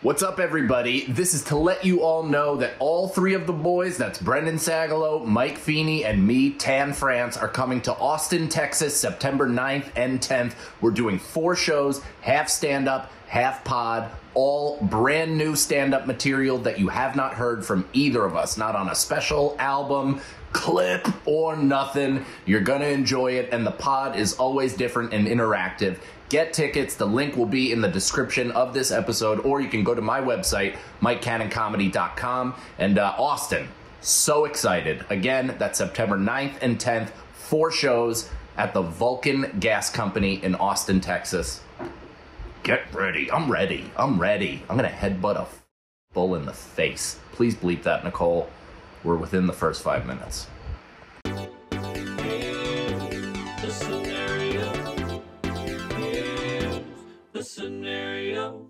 What's up, everybody? This is to let you all know that all three of the boys, that's Brendan Sagalow, Mike Feeney, and me, Tan France, are coming to Austin, Texas, September 9th and 10th. We're doing 4 shows, half stand-up, half pod, all brand new stand-up material that you have not heard from either of us, not on a special album, clip, or nothing. You're gonna enjoy it, and the pod is always different and interactive. Get tickets. The link will be in the description of this episode, or you can go to my website, MikeCannonComedy.com. And Austin, so excited. Again, that's September 9th and 10th, 4 shows at the Vulcan Gas Company in Austin, Texas. Get ready. I'm ready. I'm ready. I'm going to headbutt a bull in the face. Please bleep that, Nicole. We're within the first 5 minutes. The scenario.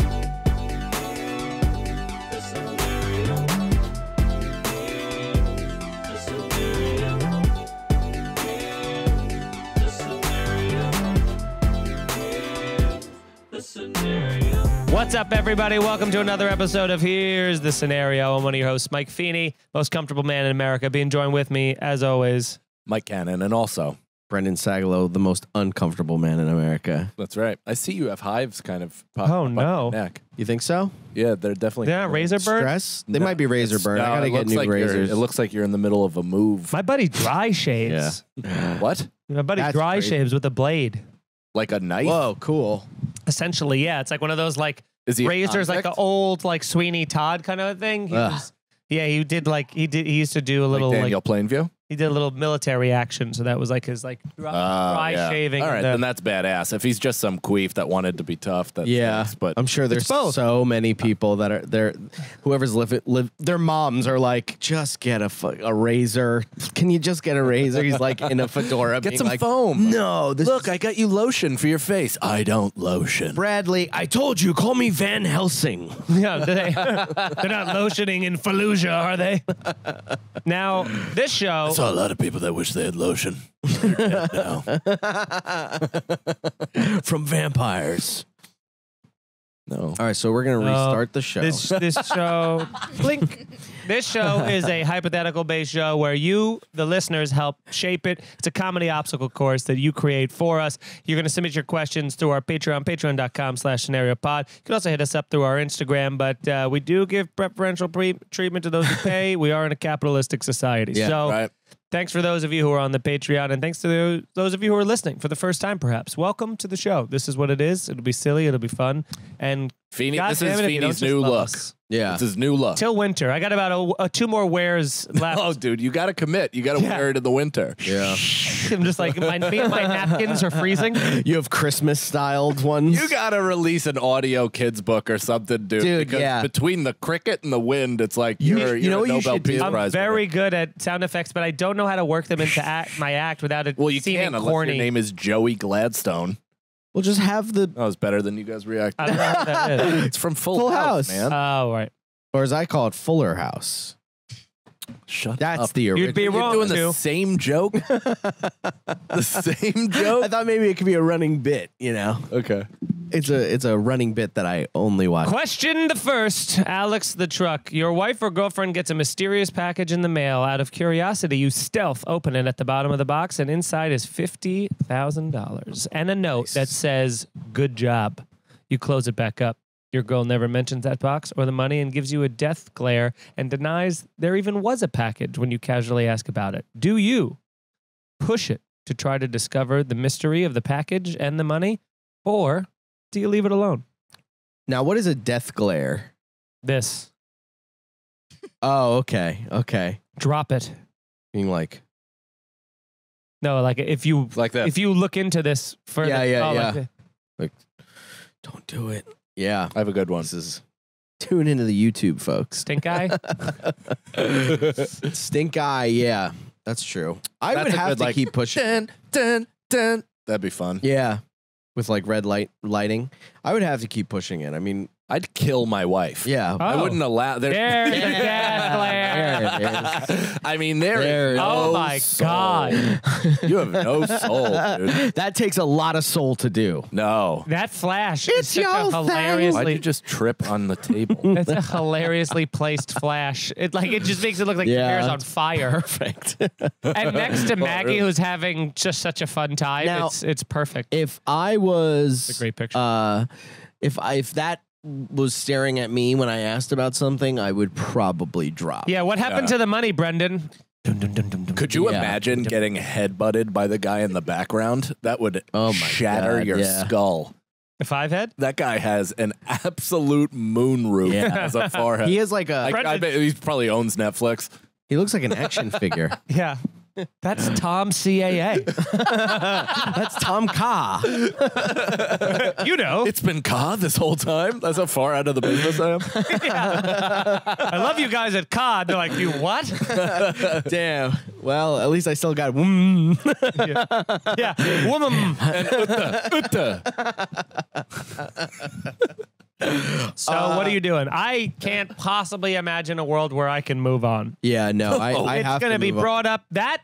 What's up, everybody? Welcome to another episode of Here's the Scenario. I'm one of your hosts, Mike Feeney, most comfortable man in America. Being joined with me, as always, Mike Cannon, and also Brendan Sagalow, the most uncomfortable man in America. that's right. I see you have hives kind of popping Oh, up no. on your neck. You think so? Yeah, they're definitely. they're not razor burn. Stress? They might be razor burn. I gotta get new razors. It looks like you're in the middle of a move. My buddy dry shaves. What? My buddy That's dry crazy. shaves with a blade. Like a knife? Whoa, cool. Essentially, yeah. It's like one of those like Is he a razors, like the convict? old like Sweeney Todd kind of thing. He did like he used to do a little Like Daniel Plainview? he did a little military action, so that was like his like dry Yeah. shaving. All right, and then that's badass. If he's just some queef that wanted to be tough, that's Yeah, nice, but I'm sure there's both. so many people that are there. Whoever's their moms are like, just get a razor. Can you just get a razor? He's like in a fedora. get being some like, foam. No, this Look, I got you lotion for your face. I don't lotion. Bradley, I told you, call me Van Helsing. Yeah, they're not lotioning in Fallujah, are they? Now, this show. I saw a lot of people that wish they had lotion. They're dead now. From vampires. No. All right, so we're gonna restart the show. This show, blink. This show is a hypothetical-based show where you, the listeners, help shape it. It's a comedy obstacle course that you create for us. You're going to submit your questions through our Patreon, patreon.com/scenariopod. You can also hit us up through our Instagram, but we do give preferential treatment to those who pay. We are in a capitalistic society. Yeah, so right. thanks for those of you who are on the Patreon, and thanks to those of you who are listening for the first time, perhaps. Welcome to the show. This is what it is. It'll be silly. It'll be fun. And Feeney, God this damn is it if you don't Feeney's just new love look. us. Yeah. It's his new look. Till winter. I got about 2 more wears left. Oh, dude, you got to commit. You got to Yeah. wear it in the winter. Yeah. I'm just like, my napkins are freezing. You have Christmas styled ones. You got to release an audio kids book or something, dude. Dude, because yeah. between the cricket and the wind, it's like You you're know a what you Nobel should Peace do? I'm Prize very winner. good at sound effects, but I don't know how to work them into my act without it Well, you seeming can unless corny. your name is Joey Gladstone. We'll just have the, That was better than you guys react. I don't know what that is. It's from Full, Full House, House. man. Oh, right. or as I call it, Fuller House. Shut That's up. the original. You'd be You're wrong, doing too. the same joke? The same joke? I thought maybe it could be a running bit, you know. Okay. It's a running bit that I only watch. Question the first, Alex the truck. Your wife or girlfriend gets a mysterious package in the mail. Out of curiosity, you stealth open it at the bottom of the box, and inside is $50,000 and a note that says, "Good job." You close it back up. Your girl never mentions that box or the money and gives you a death glare and denies there even was a package when you casually ask about it. Do you push it to try to discover the mystery of the package and the money, or do you leave it alone? Now, what is a death glare? This. Oh, okay. Okay. Drop it. Being like, No, like if you Like that. if you look into this further. Yeah, like yeah. Don't do it. Yeah. I have a good one. This is, tune into the YouTube, folks. stink eye. Stink eye, yeah. That's true. I That's would a have good, to like, keep pushing. Dun, dun, dun. That'd be fun. Yeah. With like red lighting. I would have to keep pushing it. I mean, I'd kill my wife. Yeah. I wouldn't allow. There's the death glare. There it is. I mean, there is Oh no my soul. God. You have no soul, dude. That takes a lot of soul to do. No. That flash is such a your thing. Why'd hilariously you just trip on the table? it's a hilariously placed flash. It just makes it look like the Yeah. bear's on fire. Perfect. And next to Maggie, really? who's having just such a fun time, Now- it's perfect. If I was It's a great picture. if that was staring at me when I asked about something, I would probably drop. Yeah, what happened to the money, Brendan? Could you Yeah. imagine getting headbutted by the guy in the background? That would Oh my shatter God, your yeah. skull. The five head? That guy has an absolute moon roof Yeah. as a forehead. He is like a. I bet he probably owns Netflix. He looks like an action figure. Yeah. That's Tom CAA. That's Tom Ka. You know. It's been Ka this whole time. That's how far out of the business I am. I love you guys at COD. They're like, you what? Damn. Well, at least I still got. Yeah. Woman. And Utta. So what are you doing? I can't possibly imagine a world where I can move on. Yeah, no, I It's have going to be move on. brought up that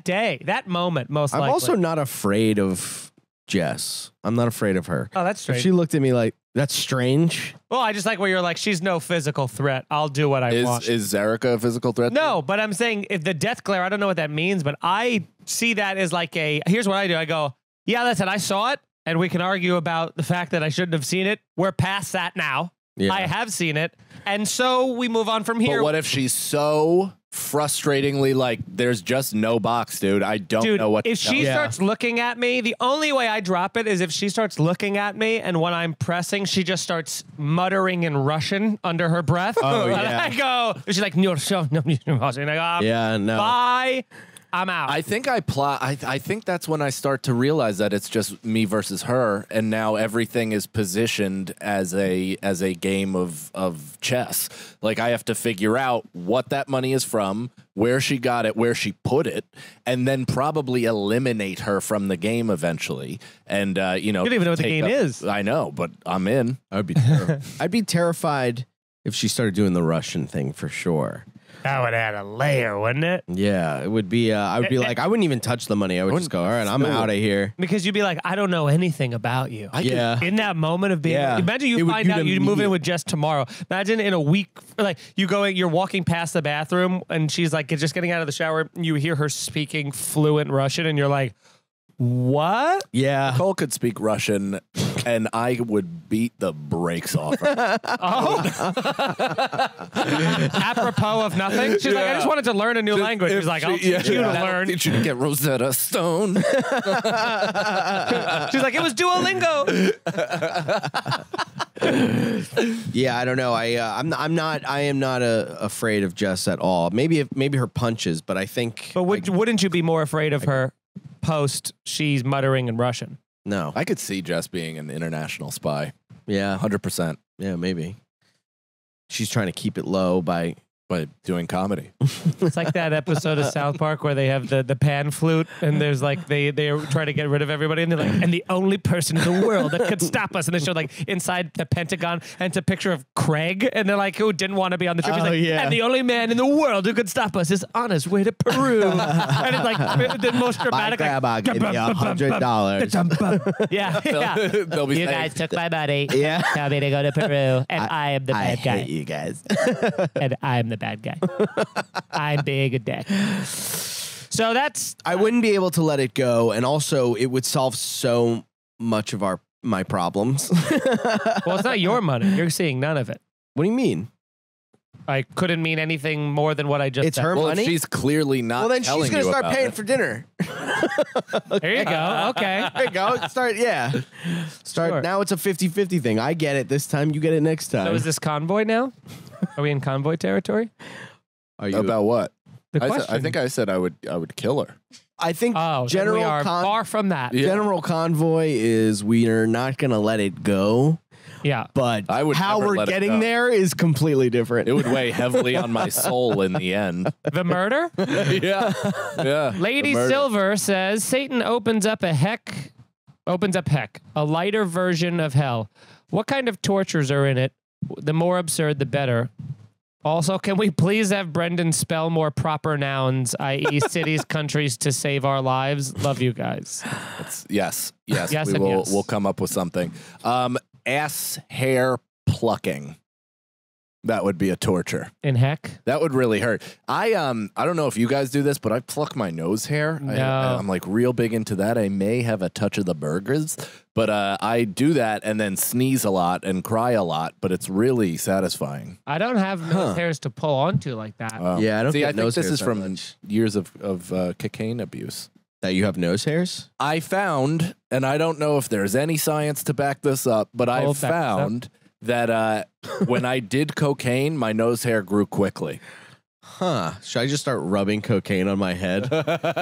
day, that moment, most I'm likely. also not afraid of Jess. I'm not afraid of her. Oh, that's If strange. she looked at me like, that's strange. Well, I just like where you're like, she's no physical threat. I'll do what I want. Is Zerica a physical threat? No, but I'm saying if the death glare, I don't know what that means, but I see that as like here's what I do. I go, yeah, listen, I saw it, and we can argue about the fact that I shouldn't have seen it. We're past that now. Yeah. I have seen it. And so we move on from here. But what if she's so frustratingly like, there's just no box, dude. I don't know what if to tell she you. starts looking at me, the only way I drop it is if she starts looking at me, and when I'm pressing, she just starts muttering in Russian under her breath. Oh, and yeah. I go, she's like, no, and I go, Yeah, no. bye. I'm out. I think I think that's when I start to realize that it's just me versus her, and now everything is positioned as a game of chess. Like I have to figure out what that money is from, where she got it, where she put it, and then probably eliminate her from the game eventually. And you don't even know what the game is. I know, but I'm in. I'd be terrified if she started doing the Russian thing for sure. That would add a layer, wouldn't it? Yeah, it would be. I would be like, I wouldn't even touch the money. I would just go, all right, I'm out of here. Because you'd be like, I don't know anything about you. Yeah. In that moment of being, Yeah. imagine It you would find be out you move in immediate. with Jess tomorrow. Imagine in a week, like you're walking past the bathroom and she's like just getting out of the shower. And you hear her speaking fluent Russian, and you're like, what? Yeah. Nicole could speak Russian, and I would beat the brakes off her. Apropos of nothing. She's like, I just wanted to learn a new language. She's like, I'll teach you to learn. Teach you to get Rosetta Stone. She's like, it was Duolingo. Yeah, I don't know. I am not afraid of Jess at all. Maybe her punches, but I think. But wouldn't you be more afraid of her post she's muttering in Russian? No. I could see Jess being an international spy. Yeah. 100%. Yeah, maybe. She's trying to keep it low by doing comedy. It's like that episode of South Park where they have the pan flute, and there's like they're trying to get rid of everybody, and they're like, and the only person in the world that could stop us, and they show like inside the Pentagon, and it's a picture of Craig, and they're like, who didn't want to be on the trip. He's like, yeah. and the only man in the world who could stop us is on his way to Peru. And it's like the most my dramatic. grandma Like, gave me $100. yeah, yeah. They'll be You saying, guys took my money. Yeah. Tell me to go to Peru, and I am the I bad guy. hate you guys. And I'm the bad guy. I'm being a dick. So that's I wouldn't be able to let it go, and also it would solve so much of my problems. well, it's not your money. You're seeing none of it. What do you mean? I couldn't mean anything more than what I just It's said. her well, money. if she's clearly not Well, then telling she's gonna you start about paying it. for dinner. There you go. Okay. There you go. Start. Sure. Now it's a 50-50 thing. I get it this time. You get it next time. So is this convoy now? Are we in convoy territory? Are you About what? The I question. think I said I would kill her. I think Oh, then general we are far from that. Yeah. general convoy is we are not going to let it go, Yeah. but I would how never we're let it getting go. there is completely different. It would weigh heavily on my soul in the end. The murder? Yeah. Yeah. Lady The murder. Silver says Satan opens up heck, a lighter version of hell. What kind of tortures are in it? The more absurd, the better. Also, can we please have Brendan spell more proper nouns, i.e. cities, countries, to save our lives? Love you guys. Yes. Yes we and will. yes. We'll come up with something. Ass hair plucking. That would be a torture. In heck? That would really hurt. I don't know if you guys do this, but I pluck my nose hair. No. I'm like real big into that. I may have a touch of the burgers, but I do that and then sneeze a lot and cry a lot, but it's really satisfying. I don't have nose hairs to pull onto like that. Yeah, I don't See, get I think nose this hairs is that from much. years of cocaine abuse. That you have nose hairs? I found, and I don't know if there's any science to back this up, but I Back this up. found that when I did cocaine, my nose hair grew quickly. Huh. Should I just start rubbing cocaine on my head?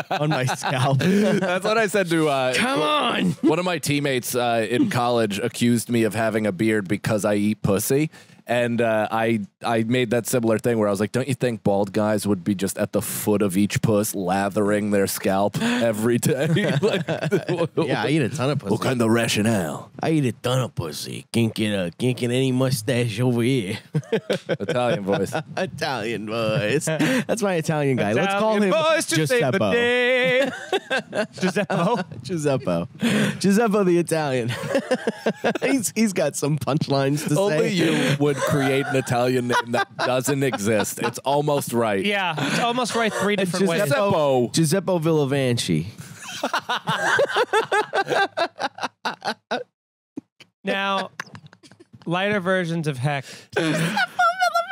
On my scalp? That's what I said to Come on! one of my teammates in college accused me of having a beard because I eat pussy. And I made that similar thing where I was like, don't you think bald guys would be just at the foot of each puss lathering their scalp every day? Like, Yeah, I eat a ton of pussy. what kind of rationale? I eat a ton of pussy. Can't get any mustache over here. Italian voice. Italian boys. That's my Italian guy. Let's call him Boys to save the Giuseppo. day. Giuseppo. Giuseppo the Italian. he's got some punchlines to Only say. you would create an Italian name that doesn't exist. It's almost right. Yeah, it's almost right 3 different ways. Giuseppo. Giuseppo Villavanche. Now, lighter versions of heck.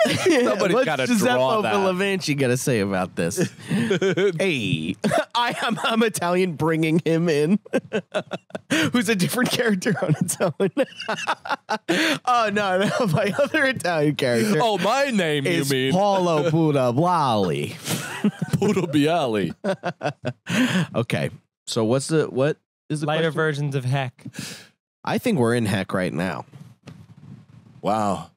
Somebody's got to draw Giuseppo that. Villavanche got to say about this? Hey, I'm Italian, bringing him in. Who's a different character on its own? Oh no, my other Italian character. Oh, my name, you is mean? Paulo Budablali. Poodle Bialy. Okay, so what is the Lighter question? versions of heck. I think we're in heck right now. Wow.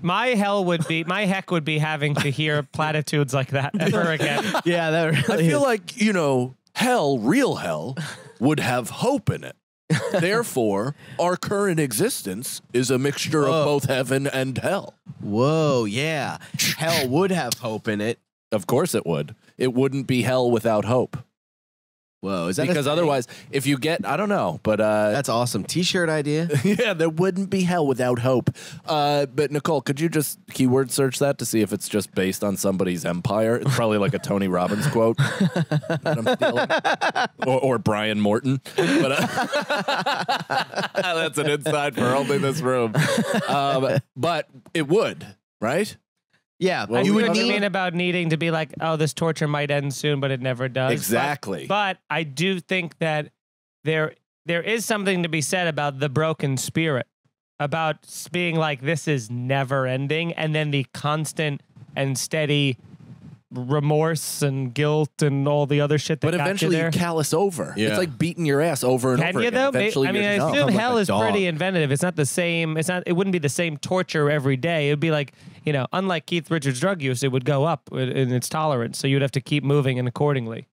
My heck would be having to hear platitudes like that ever again. Yeah, that I really feel like, hell, real hell, would have hope in it. Therefore, our current existence is a mixture of both heaven and hell. Whoa, yeah. Hell would have hope in it. Of course it would. It wouldn't be hell without hope. Whoa, is that Because otherwise, if you get, I don't know, but that's awesome. T-shirt idea. yeah, there wouldn't be hell without hope. But Nicole, could you just keyword search that to see if it's just based on somebody's empire? It's probably like a Tony Robbins quote that I'm stealing. Or Brian Morton. But that's an inside for only this room. But it would, right? Yeah, Well, I you see would what you need. mean about needing to be like, oh, this torture might end soon, but it never does. Exactly. But I do think that there is something to be said about the broken spirit, about being like, this is never ending, and then the constant and steady remorse and guilt and all the other shit that But got eventually you there. you callous over. Yeah. It's like beating your ass over and Can over you again. though? Eventually I mean, you're I just assume like hell a is dog. pretty inventive. It's not the same. It wouldn't be the same torture every day. It would be like, unlike Keith Richards' drug use, it would go up in its tolerance. So you'd have to keep moving and accordingly.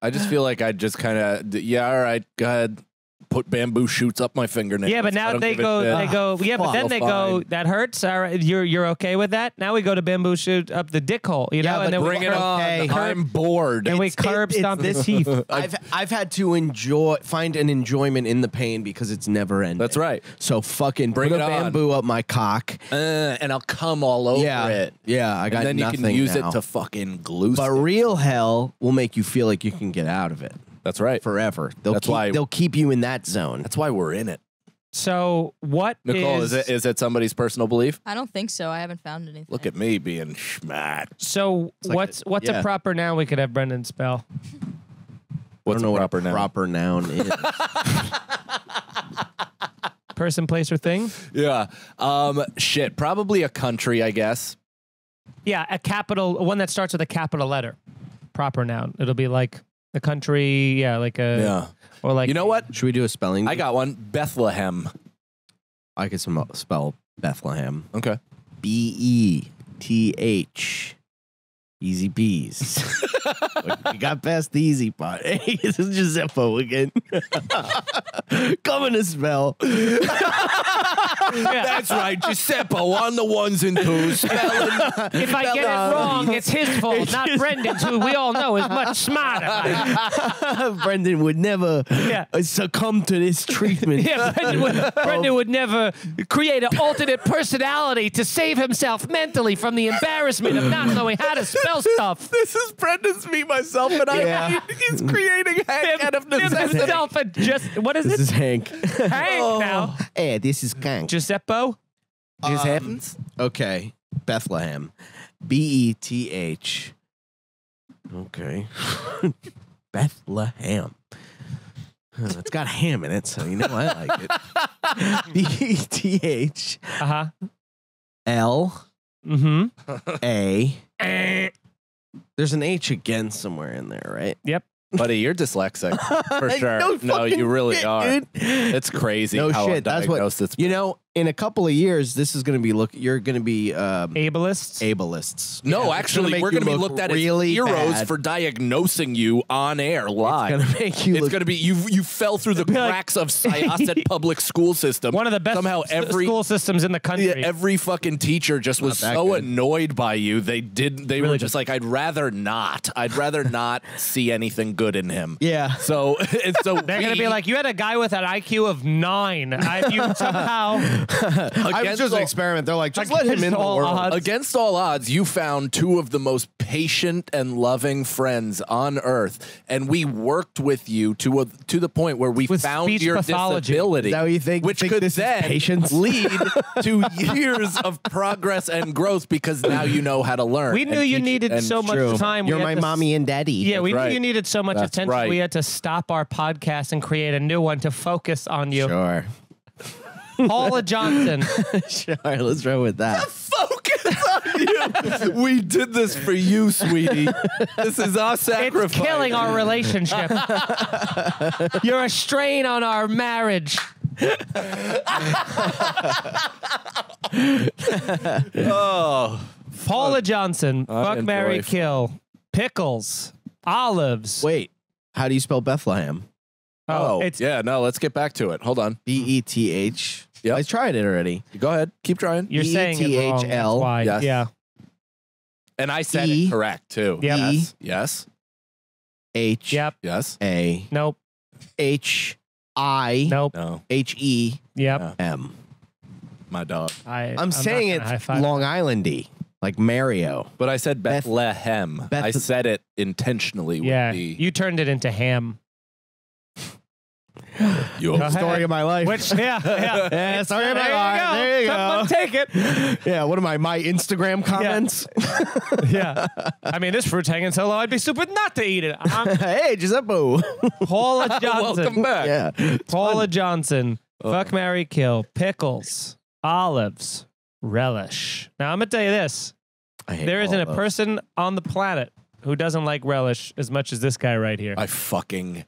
I just feel like I'd just kind of, all right, go ahead, put bamboo shoots up my fingernails. Yeah, but I now don't they give a go, shit. but then Well, they go, fine. that hurts. All right, you're okay with that? Now we go to bamboo shoot up the dick hole, Yeah, and but then Bring we it curb, on. okay. I'm bored. and we curb stomp his teeth. I've had to find an enjoyment in the pain because it's never ending. That's right. So fucking Bring put it a on. bamboo up my cock. And I'll come all over Yeah, it. yeah. I got And then you nothing can use now. it to fucking glue But stick. real hell will make you feel like you can get out of it That's right. forever. That's why- they'll keep you in that zone. That's why we're in it. So what Nicole, is it somebody's personal belief? I don't think so. I haven't found anything. Look at me being schmat. So like what's yeah. a proper noun we could have Brendan spell? What's I don't know a proper what a noun? proper noun is. Person, place, or thing? Yeah. Shit. Probably a country, I guess. Yeah, one that starts with a capital letter. Proper noun. It'll be like the country, yeah, like a Yeah. or like You know what? Should we do a spelling? I got one. Bethlehem. I can spell Bethlehem. Okay. Beth. Easy bees. We got past the easy part. Hey, this is Giuseppo again. Coming to spell. That's right, Giuseppo on the ones and twos. Spelling. If I get it wrong, it's his fault, not Brendan's, who we all know is much smarter. Brendan would never succumb to this treatment. Yeah, Brendan would never create an alternate personality to save himself mentally from the embarrassment of not knowing how to spell stuff. This is Brendan's Me, Myself, and I. He's creating Hank out of necessity. Himself and just, what is This it? is Hank. Hank now. Hey, this is Hank. Giuseppo? Okay. Bethlehem. B-E-T-H. Okay. Bethlehem. It's got ham in it, so you know I like it. B-E-T-H. Uh-huh. L. Mm-hmm. A. There's an H again somewhere in there, right? Yep. Buddy, you're dyslexic for sure. No No, fucking you really shit, are. dude. It's crazy. No how shit. That's what undiagnosed it's you know. In a couple of years, this is going to be you're going to be Ableists? ableists. No, Yeah, actually, we're going to be looked at really as heroes bad. for diagnosing you on air live. It's going to make you. It's Look, going to be you fell through the cracks of Syosset public school system. One of the best Somehow school systems in the country. Yeah, every fucking teacher just was that so good. annoyed by you. They Really were just like, I'd rather not see anything good in him. yeah. So They're going to be like, you had a guy with an IQ of 9. You somehow... I was just an experiment. They're like, just let him in the all world. odds. Against all odds, you found two of the most patient and loving friends on earth, and we worked with you to the point where we With found speech your pathology. disability. Is that what you think? Which Think could this is then patience? lead to years of progress and growth because now you know how to learn. We knew and you teach- needed and so much True. time. You're we had my to mommy and daddy. Yeah, we right. knew you needed so much That's attention. right. We had to stop our podcast and create a new one to focus on you. Sure. Paula Johnson. Sure. Let's roll with that. Focus on you. We did this for you, sweetie. This is our sacrifice. It's killing our relationship. You're a strain on our marriage. Oh, Paula Johnson. Fuck, and marry, wife. kill. Pickles. Olives. Wait. How do you spell Bethlehem? It's yeah. No, let's get back to it. Hold on. B-E-T-H. Yep. I tried it already. Go ahead. Keep trying. You're saying it wrong. That's E-T-H-L. why. Yes. Yeah. And I said E. it correct too. Yep. Yes. Yes. H. Yep. Yes. A. Nope. H. I. Nope. No. H-E. Yep. Yeah. M. My dog. I'm saying not it gonna high-five. Long Island-y, like Mario. But I said Bethlehem. Beth- I said it intentionally. Yeah. With the, You turned it into ham. your Go ahead. Story of my life. Which, yeah. Yeah, story of my There life. you go. There you Someone go. take it. Yeah, what am I? My Instagram comments? Yeah. I mean, this fruit's hanging so low, I'd be stupid not to eat it. I'm Hey, Giuseppo. Paula Johnson. Welcome back. Yeah. Paula Johnson. Fuck, marry, kill. Pickles. Olives. Relish. Now, I'm going to tell you this. I hate There all isn't a of those. person on the planet who doesn't like relish as much as this guy right here. I fucking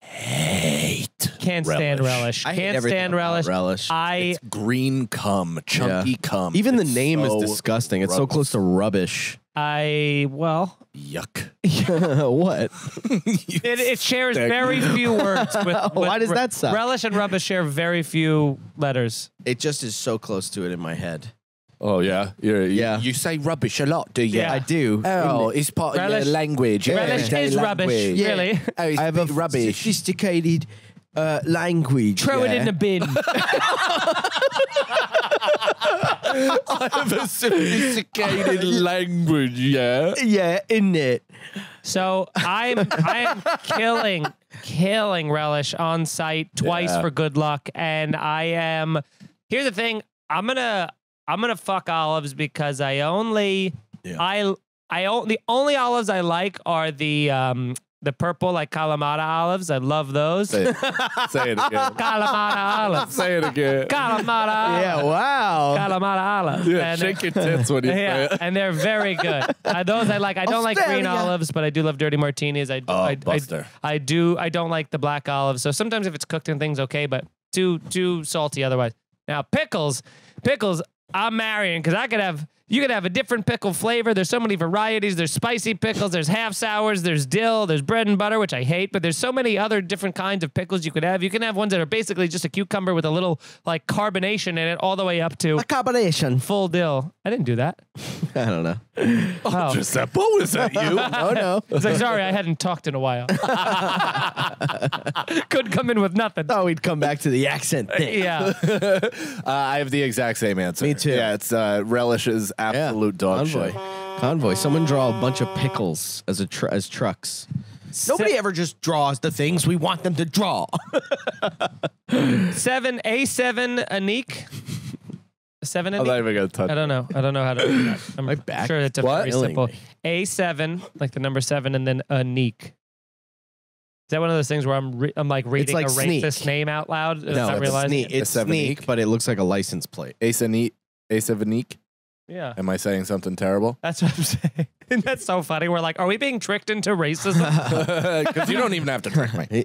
hate. Can't stand relish. I hate Can't everything stand about relish. relish. It's green cum, chunky cum. Even the It's name so is disgusting. It's so gross. close to rubbish. Well, Yuck. What? it shares very few words with Why does that suck? Relish and rubbish share very few letters. It just is so close to it in my head. Oh yeah. Yeah. You say rubbish a lot, do you? Yeah. I do. Oh, it's part Relish- of your language. Relish everyday is rubbish, language. really. Oh, it's I have a rubbish. sophisticated language. Throw it yeah. in the bin. I have a sophisticated language, yeah. Yeah, in it. So I am killing relish on site twice Yeah. for good luck, and I am. Here's the thing: I'm gonna fuck olives because I only the only olives I like are the purple like Kalamata olives. I love those. Say it again. Kalamata olives. Say it again. Kalamata olives. Yeah, wow. Kalamata olives. Yeah, And- shake your tits when you say yeah, it. and they're very good. Those I like. I don't like green Australia. olives, but I do love dirty martinis. Buster. I don't like the black olives. So sometimes if it's cooked in things, okay, but too salty otherwise. Now pickles, I'm marrying because I could have You could have a different pickle flavor. There's so many varieties. There's spicy pickles. There's half sours. There's dill. There's bread and butter, which I hate. But there's so many other different kinds of pickles you could have. You can have ones that are basically just a cucumber with a little like carbonation in it, all the way up to A combination. full dill. I didn't do that. I don't know. Oh. Giuseppo, is that you? Oh no. It's like, sorry, I hadn't talked in a while. Couldn't come in with nothing. Thought we'd come back to the accent thing. Yeah. I have the exact same answer. Me too. Yeah, it's Relish's absolute dog Convoy. shit. Convoy. Someone draw a bunch of pickles as as trucks. Nobody ever just draws the things we want them to draw. 7 A7 Anik. 7 I'm Anik. not even gonna touch. I don't know how to do that. I'm My back sure it's a What? very killing simple. me. A7, like the number 7, and then Anik. Is that one of those things where I'm like reading like a racist Sneak. name out loud? and No, not it's realizing sneak. it? It's sneak, but it looks like a license plate. Asavanique. Yeah. Am I saying something terrible? That's what I'm saying. That's so funny. We're like, are we being tricked into racism? Because you don't even have to trick me.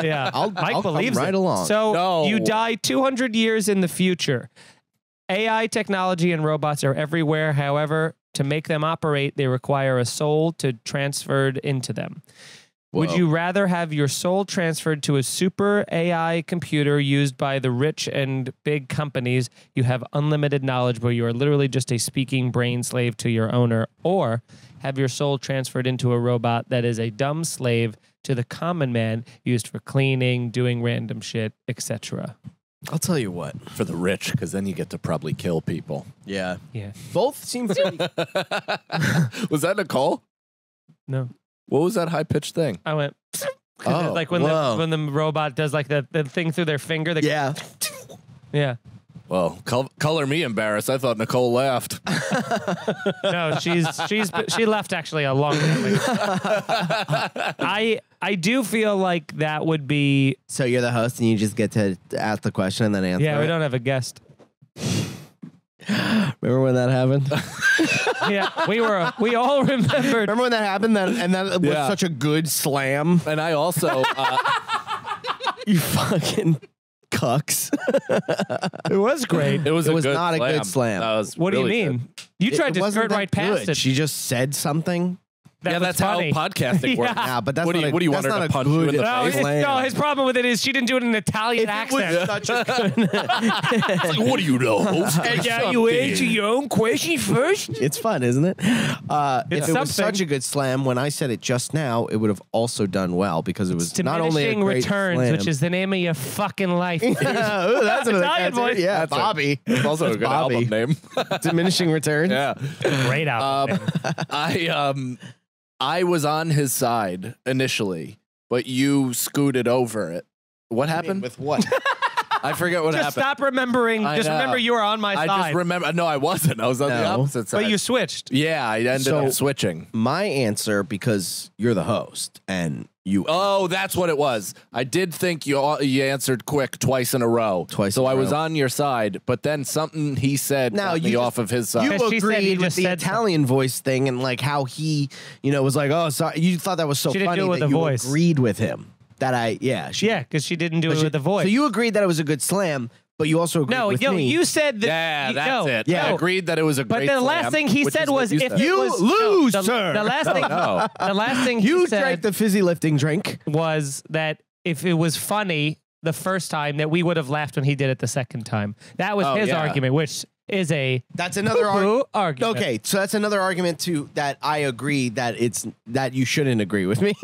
Yeah. I'll Mike come believes right it. along. So No. you die 200 years in the future. AI technology and robots are everywhere. However, to make them operate, they require a soul to transferred into them. Would Whoa. you rather have your soul transferred to a super AI computer used by the rich and big companies? You have unlimited knowledge, but you are literally just a speaking brain slave to your owner, or have your soul transferred into a robot that is a dumb slave to the common man, used for cleaning, doing random shit, etc. I'll tell you what. For the rich, because then you get to probably kill people. Yeah. Yeah. Both seem pretty. Was that Nicole? No. What was that high pitched thing? I went Oh, like when whoa. the robot does like the thing through their finger. That Yeah. yeah. Well, color me embarrassed. I thought Nicole laughed. No, she left actually a long time ago. I do feel like that would be So you're the host and you just get to ask the question and then answer. yeah. We it? don't have a guest. Remember when that happened? Yeah, we all remembered. Remember when that happened? That was Yeah. such a good slam. And I also, You fucking cucks. It was great. it was It a was good not a good slam. That was What do really you good. mean? You tried to wasn't skirt that right past good. it. She just said something. That Yeah, was that's funny. how podcasting works. Yeah. Yeah, but that's What do not you- a, what do you that's want her not to a punch you good in the No, face? it's, slam. no, his problem with it is she didn't do it in an Italian accent. such a good. It's like, what do you know? answer your own question first. It's fun, isn't it? If it was something. such a good slam, when I said it just now, it would have also done well because it was not only a Diminishing great returns, slam. which is the name of your fucking life. Ooh, that's another Italian answer. voice. Yeah, That's Bobby. It's also a good Bobby. album name. Diminishing returns. Yeah. Great album. I was on his side initially, but you scooted over it. What happened? With what? I forget what Just happened. stop remembering. I Just know. remember you were on my I side. just remember. No, I wasn't. I was on the No. opposite side. But you switched. Yeah, I ended So- up switching. My answer, because you're the host and you. Oh, that's what it was. I did think you answered quick twice in a row. Twice So in a I was row. on your side, but then something he said Now, got you me just- off of his side. You Because she said he agreed with just the said Italian voice thing and like how he, was like, oh, sorry. You thought that was so She didn't funny do it with that the you voice. agreed with him. Yeah, because she didn't do but it she- with the voice. So you agreed that it was a good slam, but you also agreed no, with yo, me. you said that. yeah, that's it. Yeah. I agreed that it was a But great the slam, last thing he which said is what was, you "If said. it You was, lose, the, sir. The last thing, no. the last thing You he drank said the fizzy lifting drink. was that if it was funny the first time, that we would have laughed when he did it the second time. That was Oh, his yeah. argument, which is a That's another poo-poo argument. Okay, so that's another argument too that I agree that it's that you shouldn't agree with me.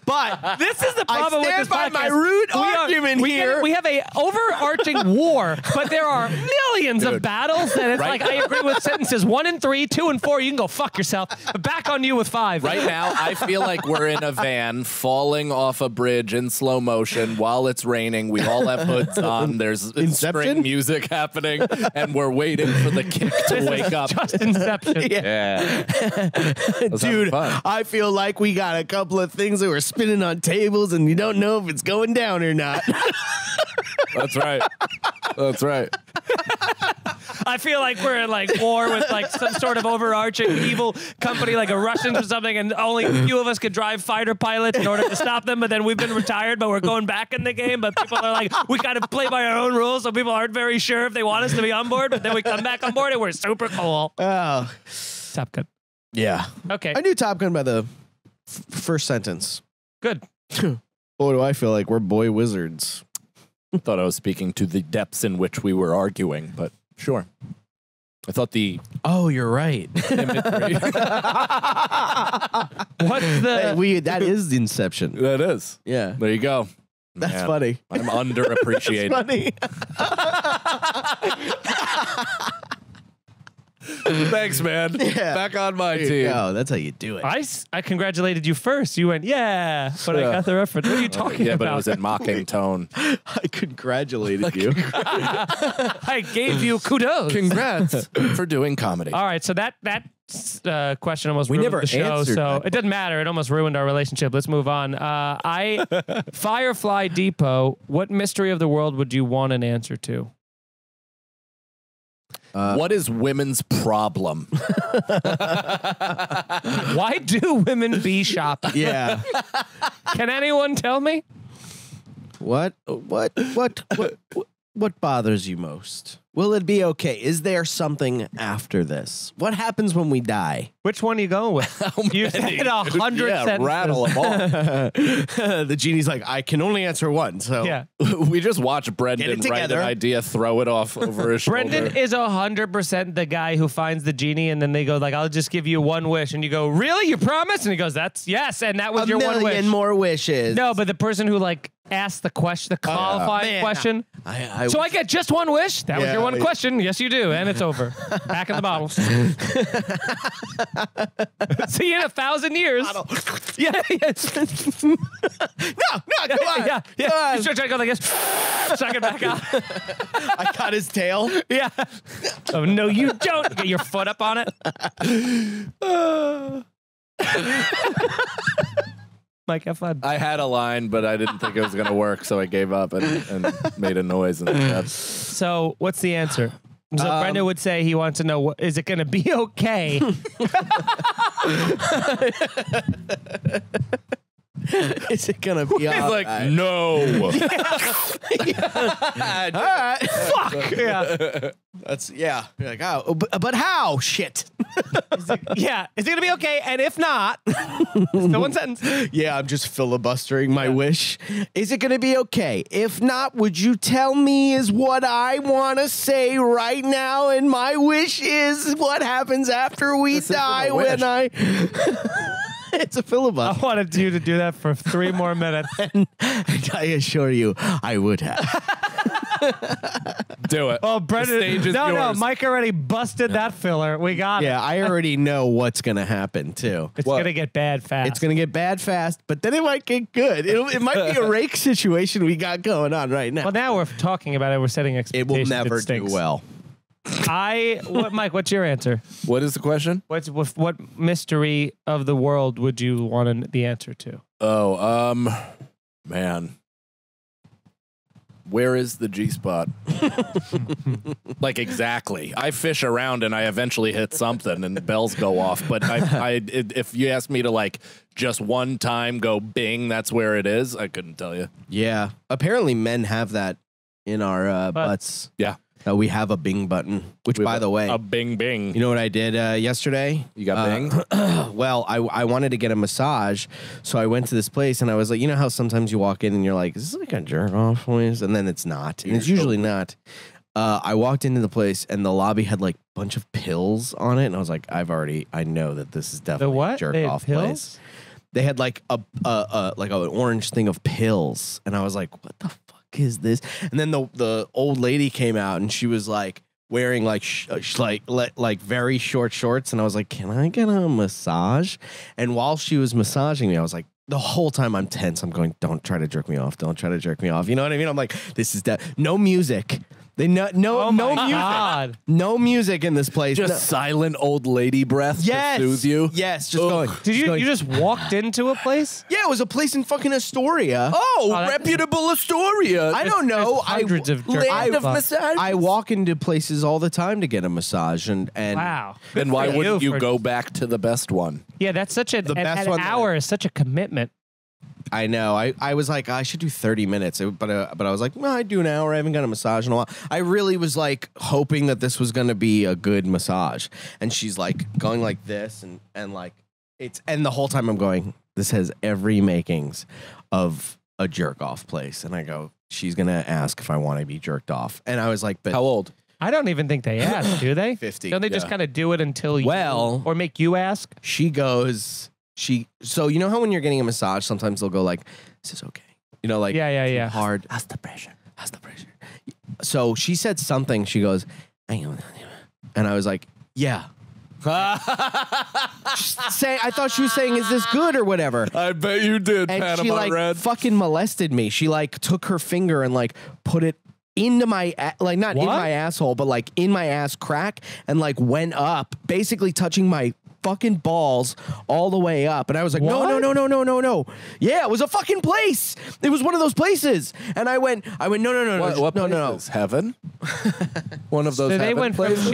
But This is the problem stand with this by podcast. my rude We are- argument we here. we have a overarching war, but there are millions of Dude. battles, and it's Right. like I agree with sentences 1 and 3, 2 and 4. You can go fuck yourself. Back on you with 5. Right now, I feel like we're in a van falling off a bridge in slow motion while it's raining. We all have hoods on. There's Inception? string music happening, and we're waiting for the kick to wake up. Just Inception. Yeah. dude, fun. I feel like we got a couple of things that were spinning on tables and you don't know if it's going down or not. That's right. That's right. I feel like we're in like war with like some sort of overarching evil company, like a Russians or something, and only a few of us could drive fighter pilots in order to stop them. But then we've been retired, but we're going back in the game. But people are like, we got to play by our own rules, so people aren't very sure if they want us to be on board. But then we come back on board and we're super cool. Oh, Top Gun. yeah. Okay, I knew Top Gun by the first sentence. good. Boy, do I feel like we're boy wizards. Thought I was speaking to the depths in which we were arguing, but sure. I thought the Oh, you're right. imagery. What's the? That is the Inception. That is. Yeah. There you go. That's Man, funny. I'm underappreciated. Funny. Thanks, man. Yeah. Back on my There you team. go. That's how you do it. I congratulated you first. You went, yeah, but I got the reference. What are you talking Yeah, about? but it was in mocking tone. I congratulated you. I gave you kudos. Congrats for doing comedy. All right, so that question almost We ruined never the show. answered So that. it doesn't matter. It almost ruined our relationship. Let's move on. Firefly Depot. What mystery of the world would you want an answer to? What is women's problem? Why do women be shopping? Yeah. Can anyone tell me? What bothers you most? Will it be okay? Is there something after this? What happens when we die? Which one are you going with? You said 100 Yeah, sentences. rattle them all. The genie's like, I can only answer one. So Yeah. We just watch Brendan Get it write an together. idea, throw it off over his shoulder. Brendan is 100% the guy who finds the genie and then they go like, I'll just give you one wish. And you go, really? You promise? And he goes, that's yes. And that was a your one wish. million more wishes. No, but the person who like asked the question, the qualifying Man, question. I So I get just one wish? That was Yeah, your one yeah. question. Yes, you do. And it's over. Back in the bottles. See you in 1,000 years. Yeah, yeah. no, come on. Yeah, yeah. Come on. You start trying to go like this. Suck it back out. I cut his tail. Yeah. Oh, no, you don't. Get your foot up on it. Mike, have fun. I had a line, but I didn't think it was going to work, so I gave up and made a noise instead. So, what's the answer? So Brendan would say he wants to know, is it going to be okay? Is it gonna be He's all like, right? no. All right. Fuck. Yeah. That's yeah. You're like, oh, but how? Shit. Yeah. Is it going to be okay? And if not, still one sentence. Yeah, I'm just filibustering my wish. Is it gonna be okay? If not, would you tell me is what I want to say right now? And my wish is what happens after we This isn't die a wish. when I. It's a I filibuster. wanted you to do that for 3 more minutes. And I assure you, I would have. Do it. Oh, Brendan. The stage is no, yours. Mike already busted that filler. We got it. Yeah, I already know what's gonna happen too. It's going to get bad fast. It's gonna get bad fast, but then it might get good. It might be a rake situation we got going on right now. Well, now we're talking about it. We're setting It expectations. will never do stinks. well. Mike, what's your answer? What is the question? What mystery of the world would you want the answer to? Oh, man. Where is the G spot? Like exactly. I fish around and I eventually hit something and the bells go off. But if you asked me to like just one time go bing, that's where it is. I couldn't tell you. Yeah, apparently men have that in our butts. Yeah. We have a Bing button, which, We by have the way, a bing bing. you know what I did yesterday? You got Bing? Well, I wanted to get a massage, so I went to this place, and I was like, you know how sometimes you walk in and you're like, is this like a jerk off place? And then it's not, and it's usually not. I walked into the place, and the lobby had like a bunch of pills on it, and I was like, I know that this is definitely what? a jerk They had off pills? place. They had like an orange thing of pills, and I was like, what the fuck is this? And then the old lady came out, and she was like wearing like very short shorts, and I was like, can I get a massage? And while she was massaging me, I was like, the whole time I'm tense, I'm going, don't try to jerk me off, don't try to jerk me off. You know what I mean? I'm like, this is that no music. no Oh my music. God. No music in this place. Just No. silent old lady breath Yes. to soothe you. Yes, just going. Did you going. you just walked into a place? Yeah, it was a place in fucking Astoria. Oh, that- reputable Astoria. I don't know. There's hundreds of jerk Land of off. massage. I walk into places all the time to get a massage, and Wow. Then Good why for wouldn't you for- go back to the best one? Yeah, that's such an best an one hour is such a commitment. I know. I was like, I should do 30 minutes, but I was like, no, I'd do an hour. I haven't got a massage in a while. I really was like hoping that this was going to be a good massage, and she's like going like this, and like and the whole time I'm going, this has every makings of a jerk off place, and I go, she's gonna ask if I want to be jerked off, and I was like, but How old? I don't even think they ask, do they? 50. Don't they just Yeah. kind of do it until you Well- or make you ask? she goes, so you know how when you're getting a massage, sometimes they'll go like, "This is okay," you know, like Yeah. hard. How's the pressure? So she said something. She goes, and I was like, yeah. I thought she was saying, "Is this good or whatever?" I bet you did, And Panama she like Red. fucking molested me. She like took her finger and like put it into my like not in What? my asshole, but like in my ass crack, and like went up, basically touching my fucking balls all the way up. And I was like, no. Yeah, it was a fucking place. It was one of those places. And I went, no. What no, place no. is Heaven? One of those So they heaven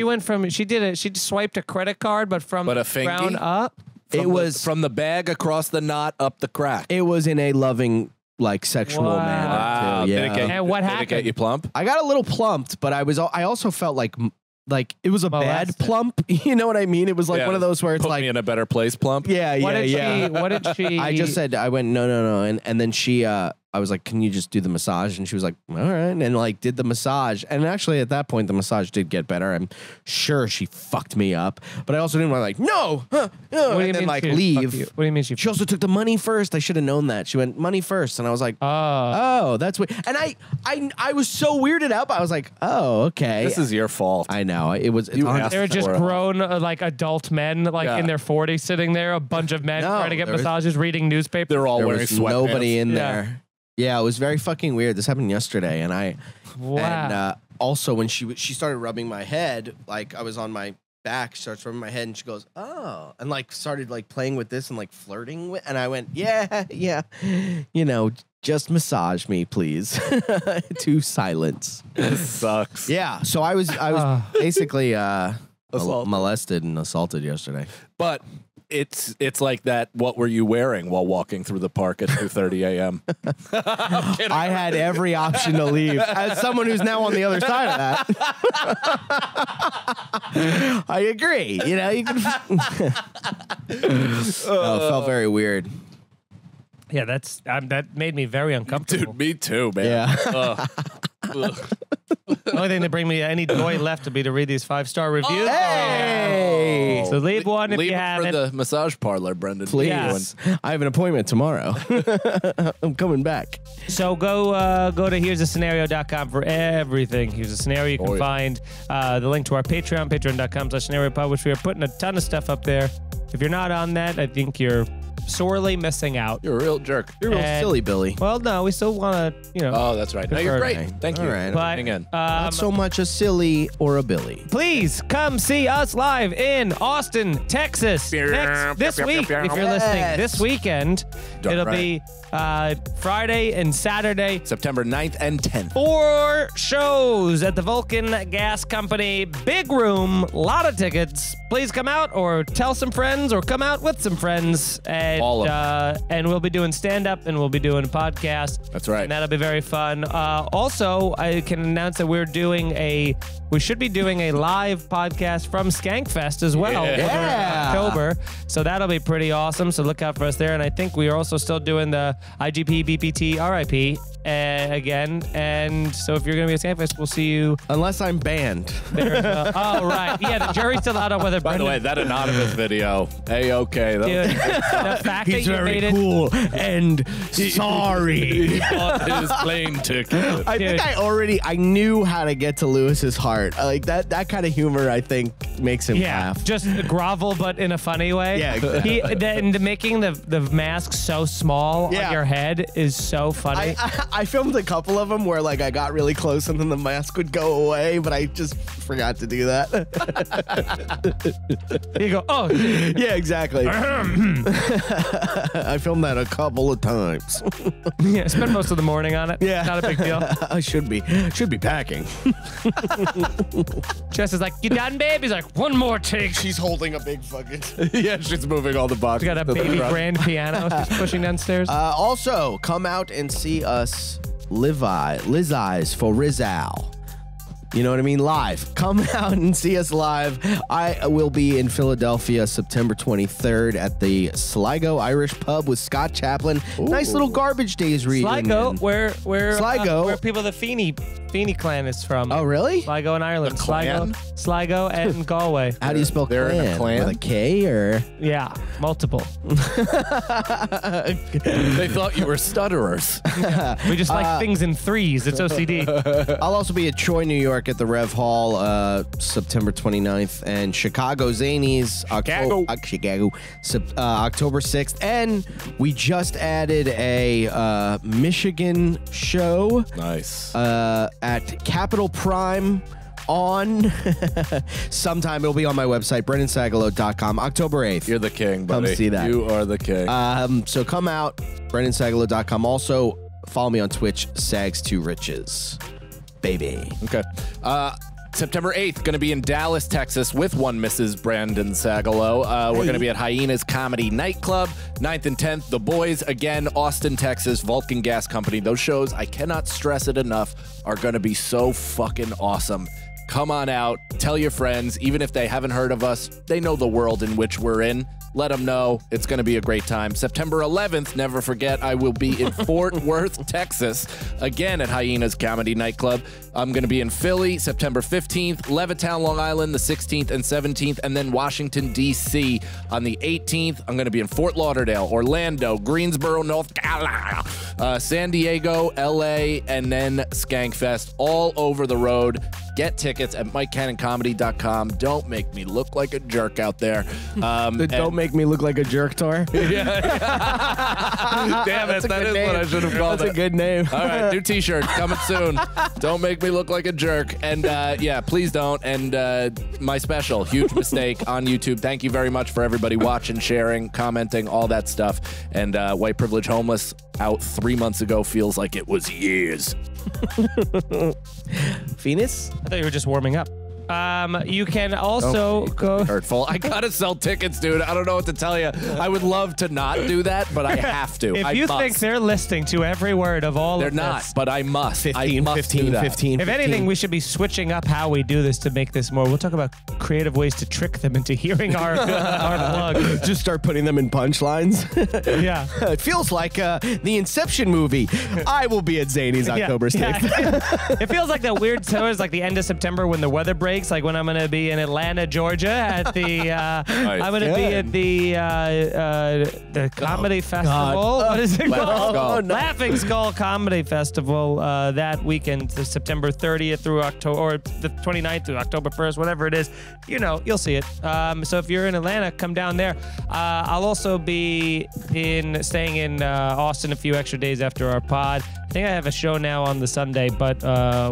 went from places? she swiped a credit card, but from But a the fingy? ground up. It was from the bag across the knot up the crack. It was in a loving, like sexual Wow. manner. Wow. Too. Did Yeah. it get, And what did it happened? get you plump? I got a little plumped, but I also felt like it was a bad Molested. plump. You know what I mean? It was like Yeah, one of those where it's put like, me in a better place plump. yeah. What did she? I just said, I went, no. And then I was like, can you just do the massage? And she was like, all right. And like did the massage. And actually at that point, the massage did get better. I'm sure she fucked me up, but I also didn't want to like, no, What do you and then mean like she leave. fucked you? What do you mean she? She also took the money first. I should have known that. She went money first. And I was like, oh, that's weird. And I was so weirded out, but I was like, oh, okay. This is your fault. I know. It's You on- asked They were just for it. grown, like adult men, like Yeah. in their 40s, sitting there. A bunch of men No, trying to get there was- massages, reading newspapers. They're all there wearing was sweatpants. nobody in Yeah. there. Yeah, it was very fucking weird. This happened yesterday, and Wow. and also when she started rubbing my head, like I was on my back, she starts rubbing my head, and she goes, "Oh," and like started like playing with this and like flirting with, and I went, "Yeah, just massage me, please," to silence. This sucks. Yeah, so I was basically Assaulted. molested and assaulted yesterday. But it's like that. What were you wearing while walking through the park at 2:30 a.m.? I had every option to leave. As someone who's now on the other side of that, I agree. You know, you can. It felt very weird. Yeah, that made me very uncomfortable. Dude, me too, man. Yeah. Ugh. The only thing that bring me any joy left to be to read these 5-star reviews. Hey, So leave one if Leave you it haven't. for the massage parlor, Brendan. please. Yes. I have an appointment tomorrow. I'm coming back. So go to here'sascenario.com for everything. Here's a scenario. You can yeah. find the link to our Patreon, patreon.com/scenariopod, which we are putting a ton of stuff up there. If you're not on that, I think you're sorely missing out. You're a real jerk. You're real And- silly, Billy. Well, no, we still want to, Oh, that's right. No, you're great. Okay. Thank you. All right. but Hang in. Not so much a silly or a Billy. please come see us live in Austin, Texas this week. If you're listening this weekend, Darn it'll right. be Friday and Saturday. September 9th and 10th. 4 shows at the Vulcan Gas Company. Big room, lot of tickets. Please come out or tell some friends or come out with some friends. And, All of and we'll be doing stand-up and we'll be doing a podcast. That's right. And that'll be very fun. Also, I can announce that we should be doing a live podcast from Skankfest as well. Yeah. over in Yeah. October. So that'll be pretty awesome. So look out for us there. And I think we are also still doing the IGP, BPT, RIP again. And so if you're going to be at Skankfest, we'll see you Unless I'm banned. there as well. Oh, right. Yeah, the jury's still out on whether By the way, that anonymous video. Hey, okay. Dude, the fact that you made it. cool and sorry. He bought his plane ticket. I Dude. think I knew how to get to Lewis's heart. Like that kind of humor, I think, makes him Yeah, laugh. just grovel, but in a funny way. Yeah, exactly. Making the mask so small Yeah. on your head is so funny. I filmed a couple of them where like I got really close and then the mask would go away, but I just forgot to do that. You go, oh, Yeah, exactly. I filmed that a couple of times. yeah, spend most of the morning on it. Yeah. Not a big deal. I should be packing. Jess is like, you done, babe? He's like, one more take. She's holding a big fucking. Yeah, she's moving all the boxes. She got a to the baby front. grand piano she's pushing downstairs. Also, come out and see us Liz Eyes for Rizal. You know what I mean? Live. Come out and see us live. I will be in Philadelphia September 23rd at the Sligo Irish Pub with Scott Chaplin. Nice little Garbage Days reading. Sligo, where Sligo. where people the Feeney clan is from. Oh, really? Sligo in Ireland. The clan? Sligo and Galway. How do you spell They're in a clan? clan? With a K or? Yeah, multiple. They thought you were stutterers. We just like things in threes. It's OCD. I'll also be at Troy, New York at the Rev Hall September 29th and Chicago Zanies October 6th. And we just added a Michigan show Nice. at Capital Prime on sometime. It'll be on my website, BrennanSagalow.com, October 8th. You're the king, buddy. Come see that. You are the king. So come out, BrennanSagalow.com. Also, follow me on Twitch, Sags2Riches. Baby. Okay. September 8th, going to be in Dallas, Texas with one Mrs. Brandon Sagalow. We're going to be at Hyenas Comedy Nightclub. 9th and 10th, The Boys, again, Austin, Texas, Vulcan Gas Company. Those shows, I cannot stress it enough, are going to be so fucking awesome. Come on out. Tell your friends. Even if they haven't heard of us, they know the world in which we're in. Let them know. It's going to be a great time. September 11th, never forget, I will be in Fort Worth, Texas, again at Hyenas Comedy Nightclub. I'm going to be in Philly, September 15th, Levittown, Long Island, the 16th and 17th, and then Washington, D.C. on the 18th. I'm going to be in Fort Lauderdale, Orlando, Greensboro, North Carolina, San Diego, L.A., and then Skankfest, all over the road. Get tickets at MikeCannonComedy.com. Don't make me look like a jerk out there. Don't make me look like a jerk tour. Damn it, that is what I should have called That's it. a good name. All right, new t-shirt coming soon. Don't make me look like a jerk. And yeah, please don't. And my special, Huge Mistake on YouTube. Thank you very much for everybody watching, sharing, commenting, all that stuff. And White Privilege Homeless out 3 months ago feels like it was years. Phoenix? I thought you were just warming up. You can also go. Hurtful. I gotta sell tickets, dude. I don't know what to tell you. I would love to not do that, but I have to. If I you must. think they're listening to every word of all They're of not, this, but I must. I 15, must 15, do that. 15. if anything, we should be switching up how we do this to make this more. We'll talk about creative ways to trick them into hearing our plug. Just start putting them in punchlines. Yeah. It feels like the Inception movie. I will be at Zany's October 6th. Yeah. It feels like that weird tours, like the end of September when the weather breaks, like when I'm going to be in Atlanta, Georgia at the I'm going to be at the comedy festival. What is it called? Skull. No. Laughing Skull Comedy Festival that weekend, September 30th through October, or the 29th through October 1st, whatever it is. You know, you'll see it. So if you're in Atlanta, come down there. I'll also be staying in Austin a few extra days after our pod. I think I have a show now on the Sunday, but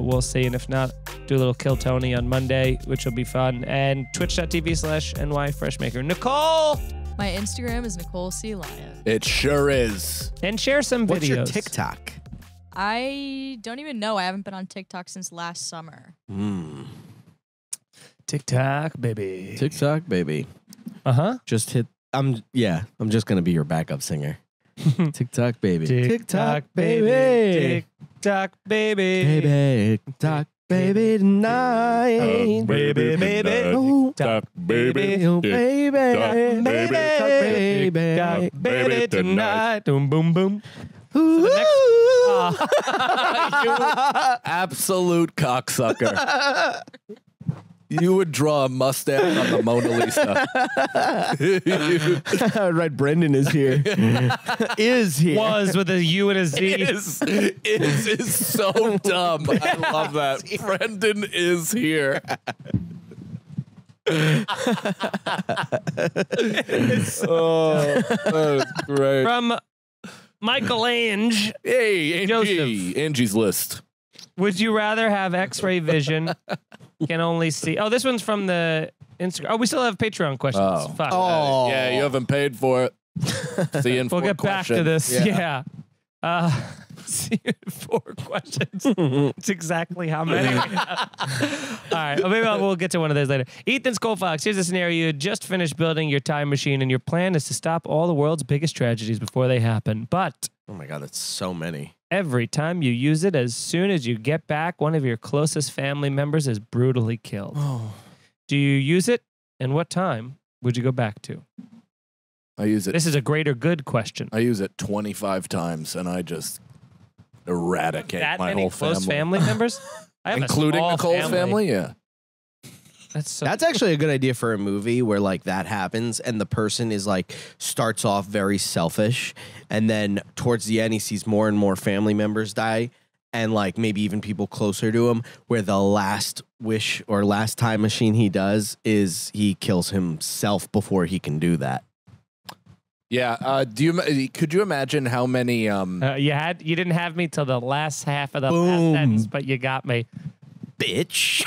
we'll see. And if not, do a little Kill Tony on Monday, which will be fun. And twitch.tv/NY Freshmaker. Nicole! My Instagram is Nicole C. Lyons. It sure is. And share some videos. What's your TikTok? I don't even know. I haven't been on TikTok since last summer. TikTok, baby. TikTok, baby. Uh-huh. Just hit. I'm just gonna be your backup singer. TikTok, baby. TikTok, baby. TikTok, baby. Baby. TikTok, baby tonight. Baby, baby. Oh, TikTok, baby. Oh, baby. Baby. TikTok, baby tonight. Boom, boom, boom. Ooh. You absolute cocksucker. You would draw a mustache on the Mona Lisa. Right, Brendan is here. Is here. Was with a U and a Z. is so dumb. I love that. Brendan is here. Oh, that is great. From Michael Ange. Hey, Angie. Joseph. Angie's List. Would you rather have X-ray vision? Can only see. Oh, this one's from the Instagram. Oh, we still have Patreon questions. Oh. Fuck. Oh. Yeah, you haven't paid for it. See you in We'll 4 get back to questions. this. Yeah. See you in 4 questions. It's exactly how many. All right. Well, maybe we'll get to one of those later. Ethan Skullfox, here's a scenario. You just finished building your time machine, and your plan is to stop all the world's biggest tragedies before they happen. But Oh my God, that's so many. every time you use it, as soon as you get back, one of your closest family members is brutally killed. Do you use it? And what time would you go back to? I use it. This is a greater good question. I use it 25 times, and I just eradicate That my many whole close family. members? I have a Including small Nicole's family? Yeah. That's so That's actually a good idea for a movie where like that happens and the person is like starts off very selfish and then towards the end he sees more and more family members die and like maybe even people closer to him where the last wish or last time machine he does is he kills himself before he can do that. Yeah. Could you imagine how many? you didn't have me till the last half of the last Boom. sentence, but you got me. Bitch.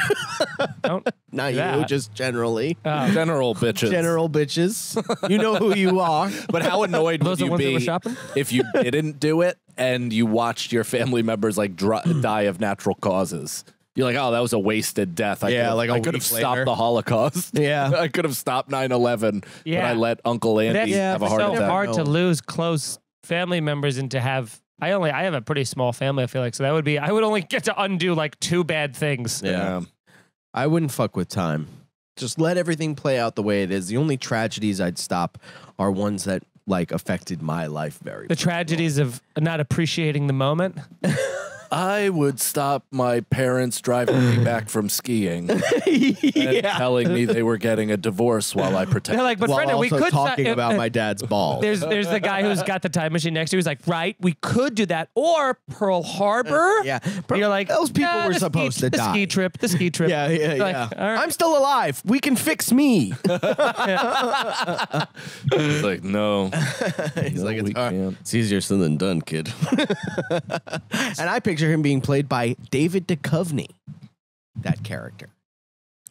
Don't Not you, that. just generally. General bitches. General bitches. You know who you are. But how annoyed Those would are you ones that were be shopping? if you didn't do it and you watched your family members like die of natural causes? You're like, oh, that was a wasted death. I could have stopped later. the Holocaust. Yeah. I could have stopped 9/11, but Yeah. I let Uncle Andy That's have a heart so attack. hard to No. lose close family members and to have. I have a pretty small family. I feel like so that would be. I would only get to undo like 2 bad things. Yeah. I wouldn't fuck with time. Just let everything play out the way it is. The only tragedies I'd stop are ones that like affected my life very The tragedies of not appreciating the moment. I would stop my parents driving me back from skiing and telling me they were getting a divorce while I pretend. They're like, but While Brendan, we also could talking about my dad's balls. There's the guy who's got the time machine next to you. He's like, right, we could do that, or Pearl Harbor. Yeah. And you're like, those people "Nah, were the supposed to the die." ski trip. Yeah, yeah, Like, yeah. all right. I'm still alive. We can fix me. It's like, no. He's like, we it's hard. can't. It's easier said than done, kid. And I picture him being played by David Duchovny, that character.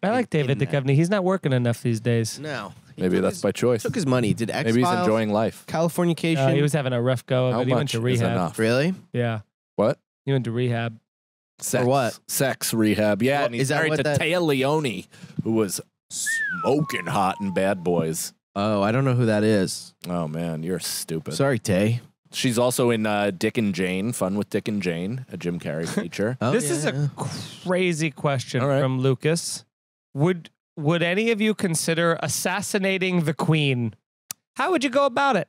I like David in that. Duchovny. He's not working enough these days. No. Maybe that's by choice. Took his money. Did X-Files, Maybe he's enjoying life. Californication. He was having a rough go of How it. He went much to is rehab. enough? Really? Yeah, What? he went to rehab. Sex. For what? Sex rehab. Yeah, Well, and he's is that married what to that- Taya Leone, who was smoking hot in Bad Boys. Oh, I don't know who that is. Oh, man, you're stupid. Sorry, Tay. She's also in Dick and Jane, Fun with Dick and Jane, a Jim Carrey feature. Oh, This yeah, is yeah. a crazy question All right. from Lucas. Would any of you consider assassinating the Queen? How would you go about it?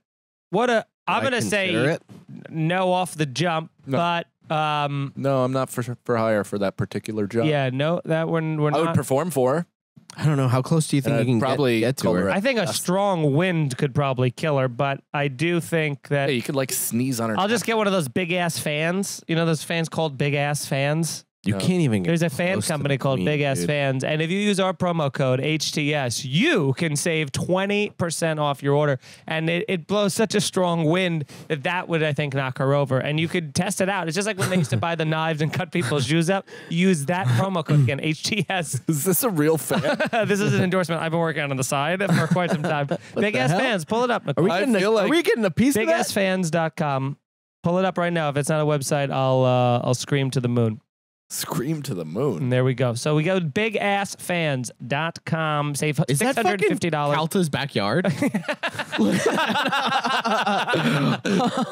I'm I gonna say consider it. no off the jump, No. but No, I'm not for hire for that particular job. yeah, no, that we're I would not. perform for her. I don't know. How close do you think And you can I'd probably get to call her? her I think a strong wind could probably kill her, but I do think that Hey, you could like sneeze on her. I'll just get one of those big ass fans. You know those fans called big ass fans? You can't even get There's a fan close to company the called Queen, Big Ass dude. Fans, and if you use our promo code HTS, you can save 20% off your order. And it blows such a strong wind that would, I think, knock her over. And you could test it out. It's just like when they used to buy the knives and cut people's shoes up. Use that promo code again, HTS. Is this a real fan? This is an endorsement I've been working on the side for quite some time. Big Ass hell? Fans, pull it up. Are we Nicole. getting are we getting a piece of that? BigAssFans.com. Pull it up right now. If it's not a website, I'll scream to the moon. Scream to the And moon. there we go. So we go to bigassfans.com. Save Is that fucking $650. Calta's backyard?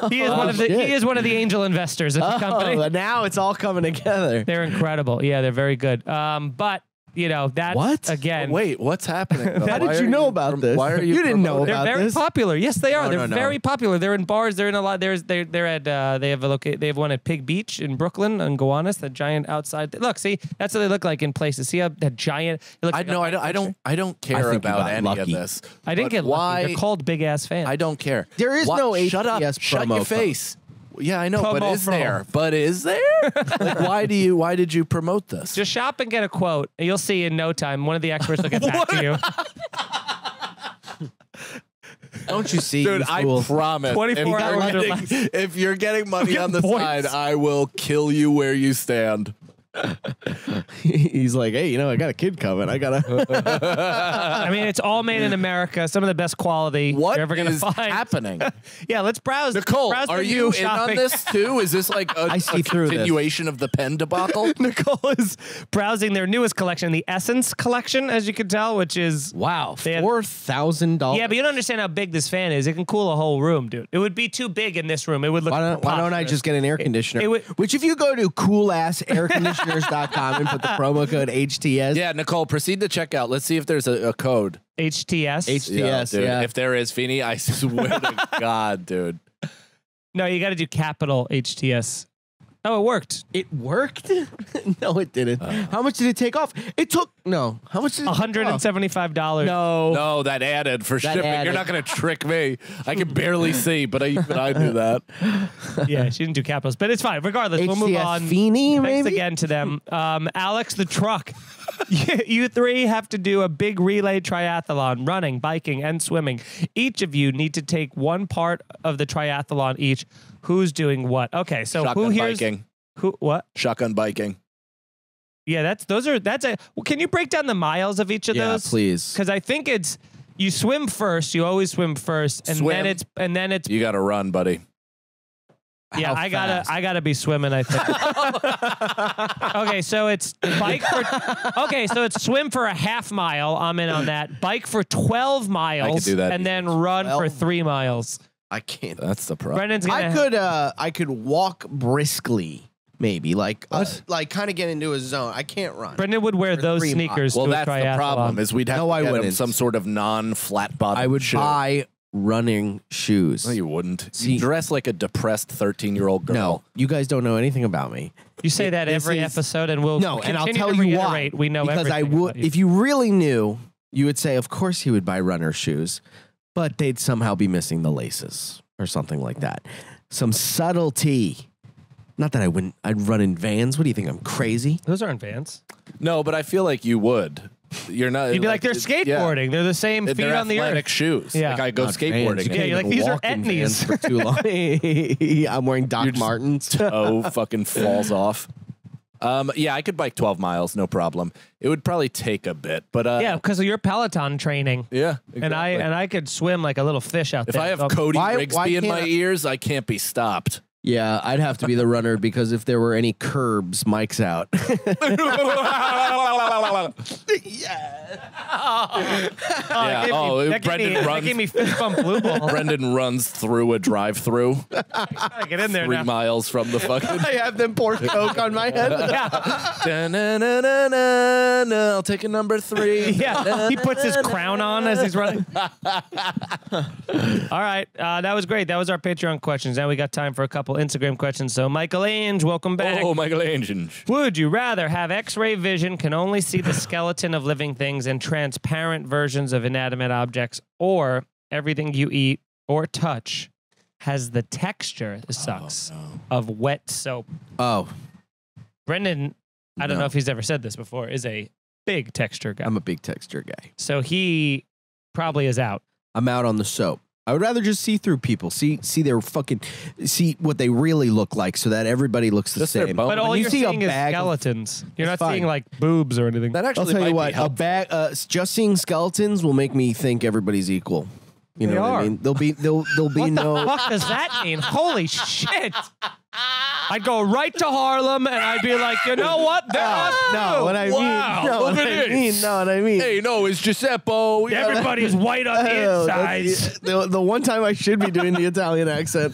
He is one of the shit. he is one of the angel investors at the company. Oh, now it's all coming together. They're incredible. Yeah, they're very good. But you know that's What? again. Wait, what's happening? though? How Why did are you know about this? Why are you? You didn't know promoting- They're about very this? popular. Yes, they are. No, They're no, no. very popular. They're in bars. They're in a lot. They're at. They have one at Pig Beach in Brooklyn on Gowanus. That giant outside. Look, see, that's what they look like in places. See how that giant. It looks I like know. I don't care think you about got any of lucky. this. I didn't But get why? lucky. They're called big ass fans. I don't care. There is no Shut up. HTS Shut promo your face. Yeah, I know, but Promo is pro. there? But is there? Like, why did you promote this? Just shop and get a quote. And you'll see in no time. One of the experts will get back to you. Don't you see? Dude, you I fool? promise. 24 hours or less. If you're getting money on the points. side, I will kill you where you stand. He's like, hey, I got a kid coming. I gotta. I mean, it's all made in America. Some of the best quality What you're ever going to is find. happening? Yeah, let's browse. Nicole, browse are the you new in shopping. on this too? Is this like I a see through this. continuation of the pen debacle? Nicole is browsing their newest collection, the Essence collection, as you can tell, which is Wow, They had- $4,000. yeah, but you don't understand how big this fan is. It can cool a whole room, dude. It would be too big in this room. It would look. Why don't I preposterous. just get an air conditioner? it would- Which, if you go to coolasairconditioners.com and put the promo code HTS, Yeah, Nicole, proceed to checkout. Let's see if there's a code. HTS? HTS, dude. yeah. If there is, Feeney, I swear to God, dude. No, you got to do capital HTS. Oh, it worked. It worked? No, it didn't. How much did it take off? It took no. How much did it take off? $175. No. No, that added for That shipping. added. You're not going to trick me. I can barely see, but I knew that. Yeah, she didn't do capitals, but it's fine. Regardless, we'll move HTS on. Feeney, Thanks maybe? again to them. Alex the truck. You three have to do a big relay triathlon, running, biking, and swimming. Each of you need to take one part of the triathlon each. Who's doing what? Okay, so Shotgun who here's biking. who? What? Shotgun biking. Yeah, that's a. Well, can you break down the miles of each of Yeah, those? please. Because I think it's you swim first. You always swim first, and Swim. then it's You got to run, buddy. yeah. How fast? I gotta be swimming. I think. Okay, so it's bike for. Okay, so it's swim for a half mile. I'm in on that. Bike for 12 miles. do that And then run for 12. 3 miles. I can't. That's the problem. Brendan's gonna. I could walk briskly, maybe like kind of get into a zone. I can't run. Brendan would wear For those 3 sneakers. Well, to a that's the triathlon. problem is we'd have No, to I get him wouldn't. some sort of non-flat bottom I would shoe. buy running shoes. No, you wouldn't. See- You dress like a depressed 13-year-old girl. No, you guys don't know anything about me. You say that This every is- episode, and we'll No, and I'll continue tell to you why. reiterate, We know because I everything would. about you. If you really knew, you would say, of course, he would buy runner shoes, but they'd somehow be missing the laces or something like that. Some subtlety. Not that I wouldn't. I'd run in Vans. What do you think? I'm crazy. Those aren't Vans. No, but I feel like you would. You're not. You'd be like, they're it- yeah. skateboarding. They're the same feet They're on the athletic earth. shoes. Yeah. Like I go Not Vans. You skateboarding. can't Yeah, you're like, even these are walk in Etnies. Vans for too long. I'm wearing Doc just- Martens. Toe fucking falls off. Yeah, I could bike 12 miles, no problem. It would probably take a bit, but Yeah, because of your Peloton training. yeah. And I could swim like a little fish out if there. I have So- Cody Why Rigsby in can't my I- ears, I can't be stopped. Yeah, I'd have to be the runner because if there were any curbs, Mike's out. Yeah. Oh, that Brendan that runs. gave me fist bump blue ball. Brendan runs through a drive-through Gotta get in there 3 now. miles from the fucking. I have them pour Coke on my head. Yeah, Da-na-na-na-na, I'll take a number 3. yeah. He puts his crown on as he's running. All right, that was great. That was our Patreon questions. Now we got time for a couple Instagram questions. So Michael Ainge, welcome back. Oh, Michelangelo. Would you rather have X-ray vision, can only see the skeleton of living things and transparent versions of inanimate objects, or everything you eat or touch has the texture, this sucks, of wet soap? Oh, Brendan, I don't No. know if he's ever said this before, is a big texture guy. I'm a big texture guy. So he probably is out. I'm out on the soap. I would rather just see through people, see their fucking, see what they really look like, so that everybody looks the Just their same. bones. But When all you you're see a seeing is bag of- skeletons. You're not It's fine. seeing like boobs or anything. That I'll actually tell might you be what, a helpful. bag, just seeing skeletons will make me think everybody's equal. You know They what are. I mean? There'll be What no. the fuck does that mean? Holy shit. I'd go right to Harlem and I'd be like, you know what? There are No, what I Wow, mean. No, look what at I this. mean. No, what I mean. Hey, no, it's Giuseppo. Yeah. Everybody's white on the Oh, insides. that's the one time I should be doing the Italian accent.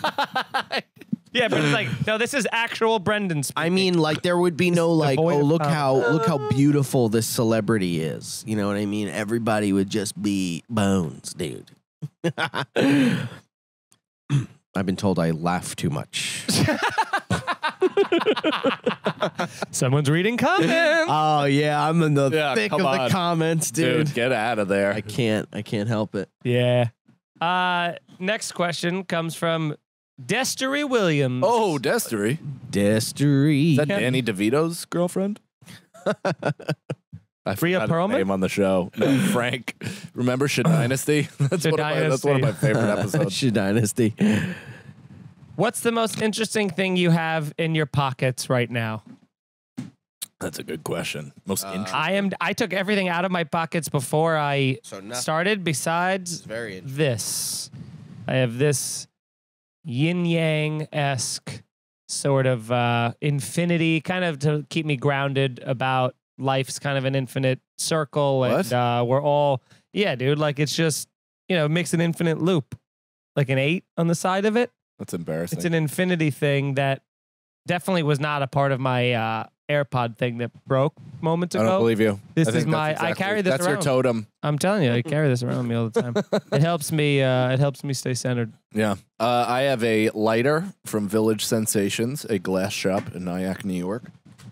Yeah, but it's like, no, this is actual Brendan speaking. I mean, like there would be no like, void oh of look power. how beautiful this celebrity is. You know what I mean? Everybody would just be bones, dude. I've been told I laugh too much. Someone's reading comments. Oh yeah, I'm in the Yeah, thick come of on. the comments, dude. Dude, get out of there. I can't help it. Yeah. Next question comes from Destery Williams. Oh, Destery. Destery. Is that Danny DeVito's girlfriend? I Rhea forgot his Perlman? name on the show. No, Frank. Remember Shit Dynasty? That's one of my favorite episodes. Shit Dynasty. What's the most interesting thing you have in your pockets right now? That's a good question. Most interesting. I took everything out of my pockets before I started. Besides Very interesting. this, I have this yin yang esque sort of infinity, kind of to keep me grounded about life's kind of an infinite circle, and we're all dude. Like it's just makes an infinite loop, like an 8 on the side of it. That's embarrassing. It's an infinity thing that definitely was not a part of my AirPod thing that broke moments ago. I don't believe you. This is my. I carry this That's around. your totem. I'm telling you, I carry this around with me all the time. It helps me. It helps me stay centered. Yeah. I have a lighter from Village Sensations, a glass shop in Nyack, New York.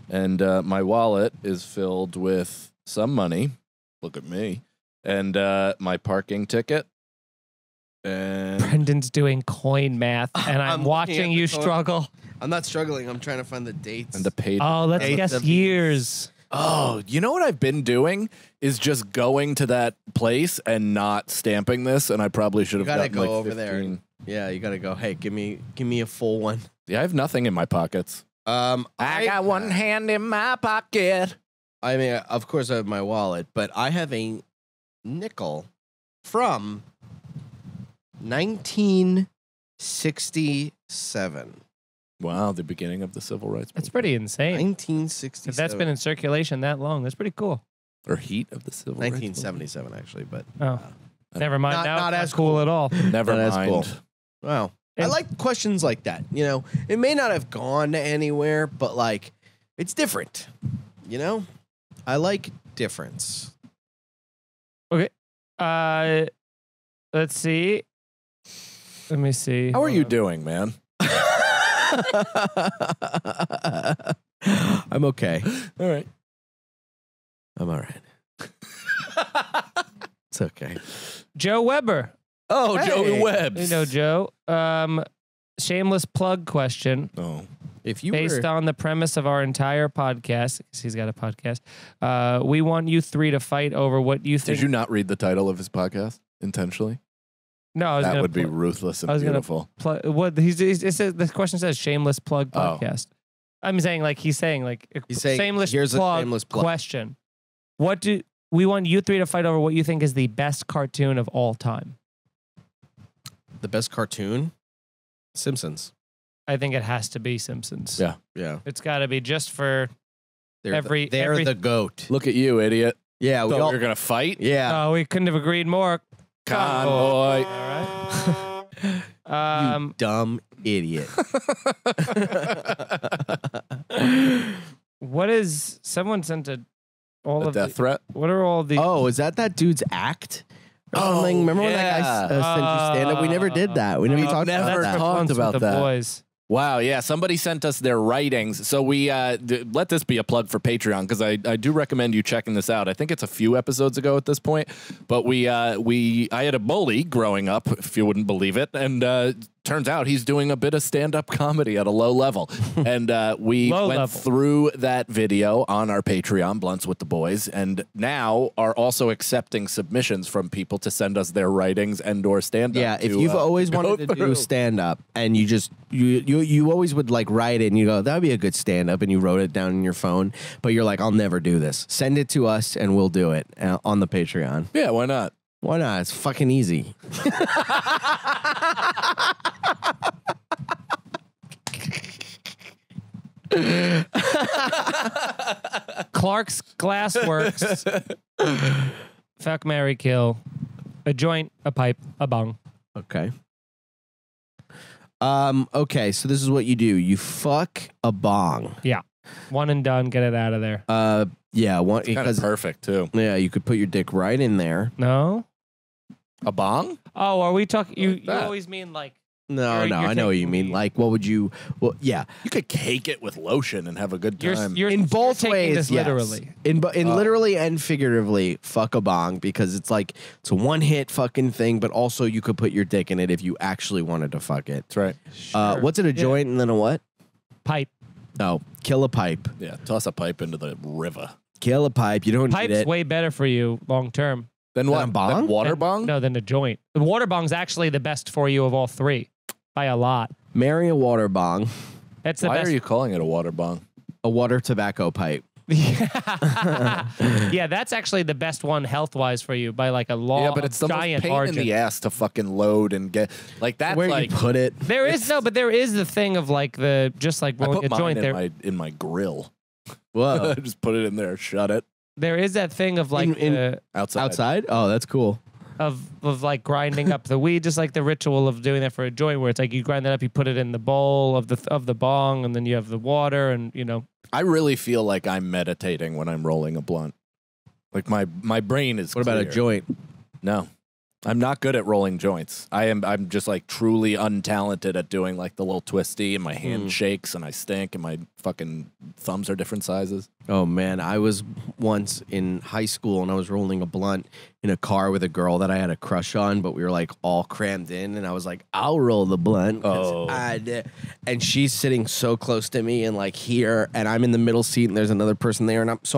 And my wallet is filled with some money. Look at me. And my parking ticket. And Brendan's doing coin math, and I'm watching you struggle. I'm not struggling. I'm trying to find the dates. and the paid. Oh, let's guess years. Oh, you know what I've been doing is just going to that place and not stamping this, and I probably should have gotta gotten go like over 15. there. Yeah, you gotta go. Hey, give me a full one. Yeah, I have nothing in my pockets. I got one hand in my pocket. I mean, of course, I have my wallet, but I have a nickel from 1967. Wow, the beginning of the civil rights That's movement. pretty insane. 1967. If that's been in circulation that long, that's pretty cool. Or heat of the civil rights 1977, actually, but Oh, never mind. Not- Now not it's as cool cool. at all. movement. Never Not as mind. cool. Wow. I And- like questions like that. It may not have gone anywhere, but like, it's different. I like difference. Okay. Let's see. Let me see. How are you doing, man? I'm okay. All right. I'm all right. It's okay. Joe Weber. Oh, Hey. Joey Webbs. You know Joe. Shameless plug question. Oh. If you Based on the premise of our entire podcast, because he's got a podcast, we want you three to fight over what you think. Did you not read the title of his podcast intentionally? No, I was That gonna would be pl- ruthless and I was gonna beautiful. What it says, the question says shameless plug Oh. podcast. I'm saying he's saying shameless here's a plug shameless plug. question. What do we want you three to fight over? What you think is the best cartoon of all time? The best cartoon? Simpsons. I think it has to be Simpsons. Yeah. Yeah. It's got to be just for They're every- the goat. Look at you, idiot. Yeah, we Thought all, we were going to fight? yeah. Oh, we couldn't have agreed more. Convoy. All right. You dumb idiot. What is someone sent all A of death threat? What are all the? Oh, is that dude's act? Or something? Remember when that guy sent you stand up? We never did that. We never talked never about that. talked Once with about the that. boys. Wow, yeah. Somebody sent us their writings. So we let this be a plug for Patreon because I do recommend you checking this out. I think it's a few episodes ago at this point, but I had a bully growing up, if you wouldn't believe it, and turns out he's doing a bit of stand-up comedy at a low level. And we Low went level. through that video on our Patreon, Blunts with the Boys, and now are also accepting submissions from people to send us their writings and or stand-up. Yeah, if to, you've always go wanted to do through. stand up and you always would like write it and you go, that would be a good stand up, and you wrote it down in your phone, but you're like, I'll never do this. Send it to us and we'll do it on the Patreon. Yeah, why not? Why not? It's fucking easy. Clark's Glassworks. Fuck, marry, kill. A joint, a pipe, a bong. Okay. Okay, so this is what you do. You fuck a bong. Yeah. One and done. Get it out of there. Yeah, one Kind of because perfect, too. yeah, you could put your dick right in there. No. A bong? Oh, are we talking? You that. always mean like No, You're I know what you taking mean. the- Like, what would you? Well, yeah. You could cake it with lotion and have a good you're time. you're In both you're taking ways, this yes. literally. In literally and figuratively, fuck a bong, because it's like it's a one hit fucking thing, but also you could put your dick in it if you actually wanted to fuck it. That's right. What's it? A joint and then a what? Pipe. No, kill a pipe. Yeah, toss a pipe into the river. Kill a pipe. You don't need Pipe's it. way better for you long term. Then what? a bong? Then water bong? No, than a joint. The water bong's actually the best for you of all three by a lot. Marry a water bong. That's the Why best. are you calling it a water bong? A water tobacco pipe. Yeah, that's actually the best one health wise for you by like a long, Yeah, but it's the most giant pain margin. in the ass to fucking load and get like that's Where like you put it. There is but there is the thing of like the just like I rolling put a joint. mine in my grill. Whoa. Just put it in there, shut it There is that thing of like outside. Outside? Oh, that's cool. of like grinding up the weed, just like the ritual of doing that for a joint, where it's like you grind that up, you put it in the bowl of the bong, and then you have the water, and you know. I really feel like I'm meditating when I'm rolling a blunt. Like my brain is. What about a clear. joint? No, I'm not good at rolling joints. I'm just like truly untalented at doing like the little twisty, and my hand shakes and I stink, and my fucking thumbs are different sizes. Oh, man. I was once in high school and I was rolling a blunt in a car with a girl that I had a crush on, but we were like all crammed in. And I was like, I'll roll the blunt. And she's sitting so close to me and like here. And I'm in the middle seat and there's another person there. And it's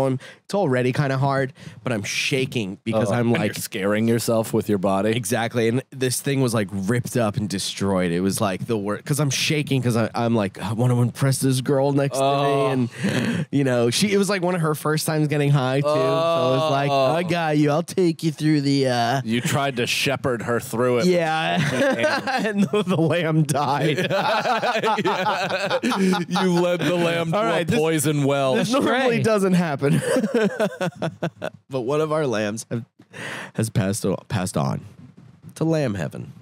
already kind of hard, but I'm shaking because I'm And like you're scaring yourself with your body. Exactly. And this thing was like ripped up and destroyed. It was like the worst because I'm shaking because I'm like, I want to impress this girl next to me. And, you know, it was like one of her first times getting high too. So I was like, I got you. I'll take you through the. You tried to shepherd her through it. Yeah. And the lamb died. You led the lamb to a poison well. This normally doesn't happen. But one of our lambs has passed on to lamb heaven.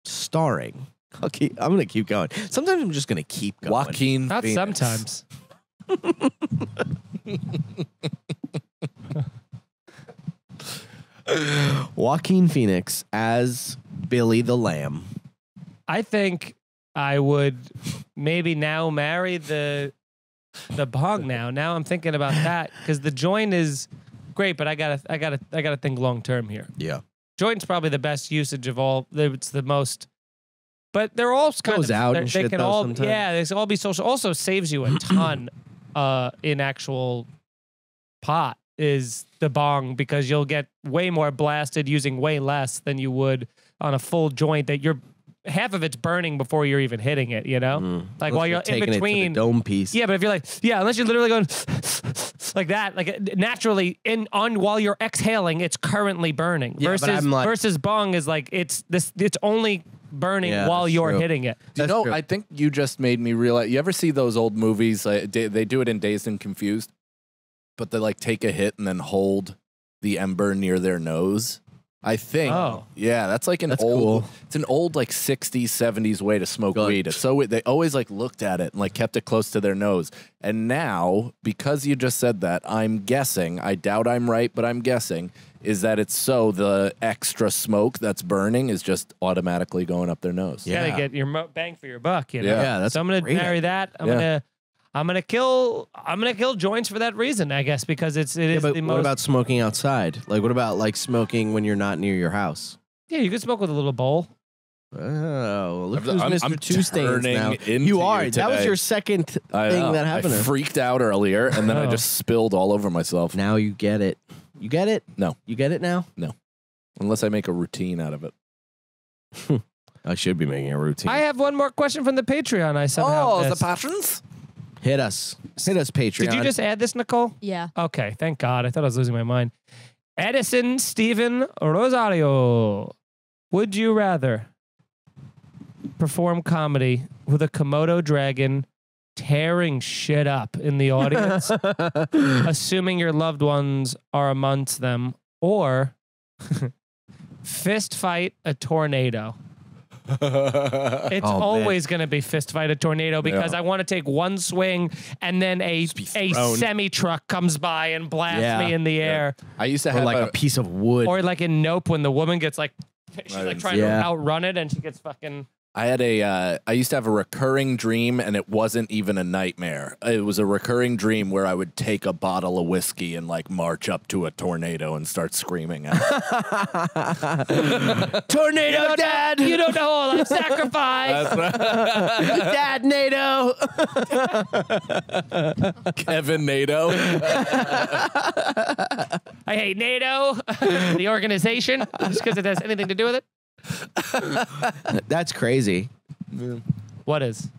Starring. I'm going to keep going. Sometimes I'm just going to keep going. Joaquin Not Phoenix. sometimes. Joaquin Phoenix as Billy the Lamb. I think I would maybe now marry the bong now. Now I'm thinking about that because the joint is great, but I gotta think long term here. Yeah. Joint's probably the best usage of all. It's the most, but they're all kind Goes of out they and shit, can though, all sometimes. yeah they can all be social. Also saves you a ton in actual pot is the bong because you'll get way more blasted using way less than you would on a full joint that you're half of it's burning before you're even hitting it, you know? Like while you're in taking between it to the dome piece. Yeah, but if you're like, yeah, unless you're literally going like that, like naturally while you're exhaling, it's currently burning. Yeah, but I'm like- versus bong is like it's only burning Yeah, while that's you're true. hitting it. You That's know, true. I think you just made me realize. You ever see those old movies? They do it in Dazed and Confused, but they like take a hit and then hold the ember near their nose. I think. Oh. Yeah, that's like That's old. cool. It's an old like 60s, 70s way to smoke Good. weed. It's so they always like looked at it and like kept it close to their nose. And now, because you just said that, I'm guessing. I doubt I'm right, but I'm guessing is that it's so the extra smoke that's burning is just automatically going up their nose. You gotta get your bang for your buck, you know? Yeah. Yeah, that's so I'm gonna great. marry that. I'm gonna kill joints for that reason, I guess, because it is But the what most. about smoking outside? Like, what about like smoking when you're not near your house? Yeah, you can smoke with a little bowl. Oh, look I'm- who's I'm Mr. Two Stains turning now. into You are. you That was today. your second thing I know. that happened. I freaked out earlier, and then I Oh. just spilled all over myself. Now you get it. You get it? No. You get it now? Unless I make a routine out of it. I should be making a routine. I have one more question from the Patreon. I somehow missed. patrons? Hit us. Hit us, Patreon. Did you just add this, Nicole? Yeah. Okay, thank God. I thought I was losing my mind. Edison Steven Rosario. Would you rather perform comedy with a Komodo dragon tearing shit up in the audience, assuming your loved ones are amongst them, or fist fight a tornado? It's Oh, always going to be fist fight a tornado because Yeah. I want to take one swing and then a thrown. semi truck comes by and blasts Yeah. me in the air. I used to or have like a piece of wood. Or like in Nope when the woman gets like, she's like didn't trying see to that. outrun it and she gets fucking I used to have a recurring dream, and it wasn't even a nightmare. It was a recurring dream where I would take a bottle of whiskey and like march up to a tornado and start screaming at it. Tornado, Dad! You don't know all that sacrifice. Dad, NATO! Kevin NATO. I hate NATO, the organization, just because it has anything to do with it. That's crazy. What is?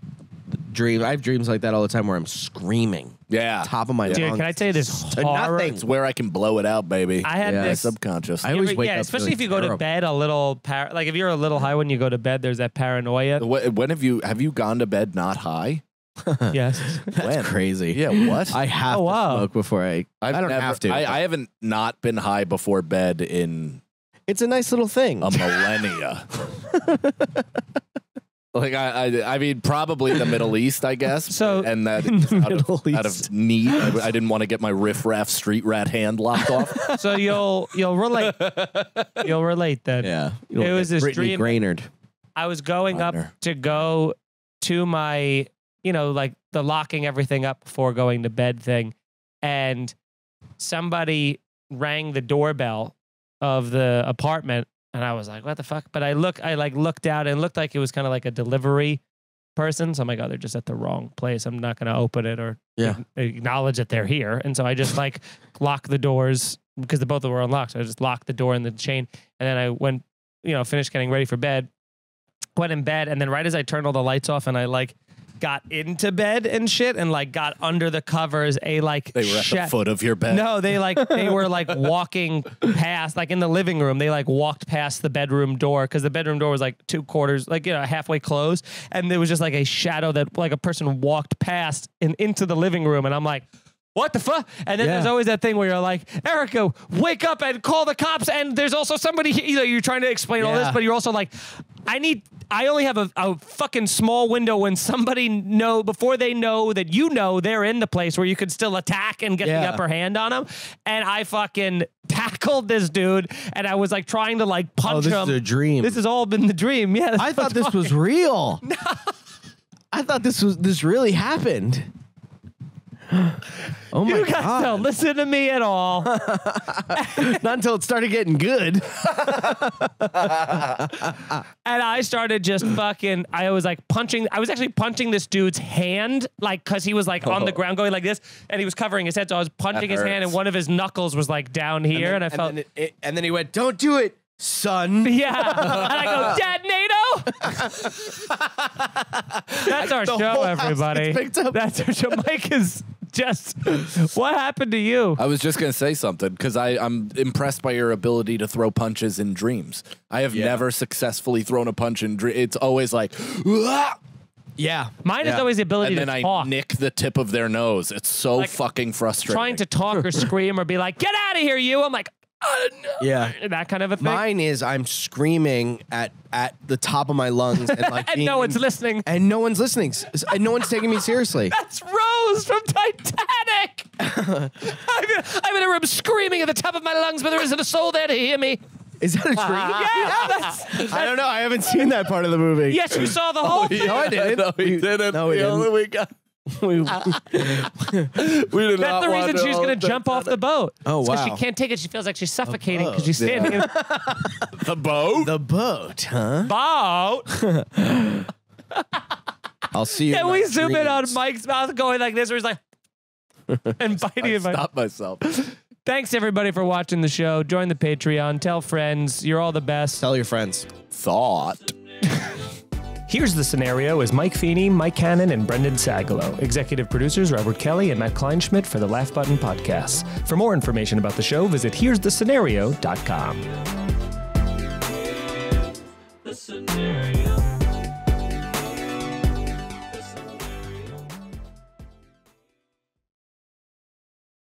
Dream. I have dreams like that all the time where I'm screaming. Yeah. Top of my Dude, lungs. can I tell you this To horror? nothing. It's where I can blow it out, baby. I had Yeah. this. Subconscious. I always wake up especially feeling if you go to terrible. bed a little, like if you're a little high when you go to bed, there's that paranoia. When have you gone to bed not high? Yes. That's crazy. Yeah, what? I have Oh, wow. to smoke before I don't have to. I haven't not been high before bed in It's a nice little thing. a millennia. Like I mean, probably the Middle East, I guess. So- and that Middle out of need, I didn't want to get my riff-raff street rat hand locked off. So you'll relate. You'll relate then. Yeah. It was this Brittany dream. Graynard. I was going up Partner. to go to my, like the locking everything up before going to bed thing. And somebody rang the doorbell of the apartment. And I was like, what the fuck? But I looked out and it looked like it was kind of like a delivery person. So I'm like, oh, they're just at the wrong place. I'm not going to open it or acknowledge that they're here. And so I just like locked the doors because both of them were unlocked. So I just locked the door and the chain. And then I went, finished getting ready for bed, went in bed. And then right as I turned all the lights off and I like got into bed and shit and like got under the covers, They were at the foot of your bed. No, they were like walking past, like in the living room. They like walked past the bedroom door because the bedroom door was like 2/4, like halfway closed, and there was just like a shadow that like a person walked past and into the living room, and I'm like, what the fuck? And then there's always that thing where you're like, Erica, wake up and call the cops. And there's also somebody, you're trying to explain all this, but you're also like, I only have a fucking small window when somebody before they know that they're in the place where you could still attack and get the upper hand on them. And I fucking tackled this dude and I was like trying to like punch him. This is a dream. This has all been the dream. Yeah. I thought this was real. No. I thought this really happened. Oh my You guys God. don't listen to me at all. Not until it started getting good. And I started just fucking, I was actually punching this dude's hand, like, cause he was like on the ground going like this and he was covering his head. So I was punching his hand and one of his knuckles was like down here and I felt. And then he went, don't do it, son. Yeah. And I go, Dad, NATO? That's our show, whole house everybody. gets picked up. That's our show. Mike is just, what happened to you? I was just going to say something because I'm impressed by your ability to throw punches in dreams. I have never successfully thrown a punch in dreams. It's always like, "Uah!" Yeah. Mine is always the ability and to then talk. I nick the tip of their nose. It's so Like, fucking frustrating. Trying to talk or scream or be like, get out of here, you. I'm like, no. Yeah. That kind of a thing. Mine is I'm screaming at the top of my lungs and like And no one's listening. And no one's listening. And no one's taking me seriously. That's Rose from Titanic. I'm in a room screaming at the top of my lungs, but there isn't a soul there to hear me. Is that a dream? Yeah, I don't know. I haven't seen that part of the movie. yes, you saw the whole thing. No, I didn't. No, we didn't. No, we didn't. We got. We- We did That's not the reason want she's going to jump off the boat. Oh, It's 'cause wow. she can't take it. She feels like she's suffocating because she's standing in the boat. the boat, huh? the boat. I'll see you. Can in we my zoom in on dreams. Mike's mouth going like this where he's like, and biting in my Stop myself. Thanks, everybody, for watching the show. Join the Patreon. Tell friends. You're all the best. Tell your friends. Thought. Here's the Scenario is Mike Feeney, Mike Cannon, and Brendan Sagalow. Executive producers Robert Kelly and Matt Kleinschmidt for the Laugh Button Podcasts. For more information about the show, visit here'sthescenario.com.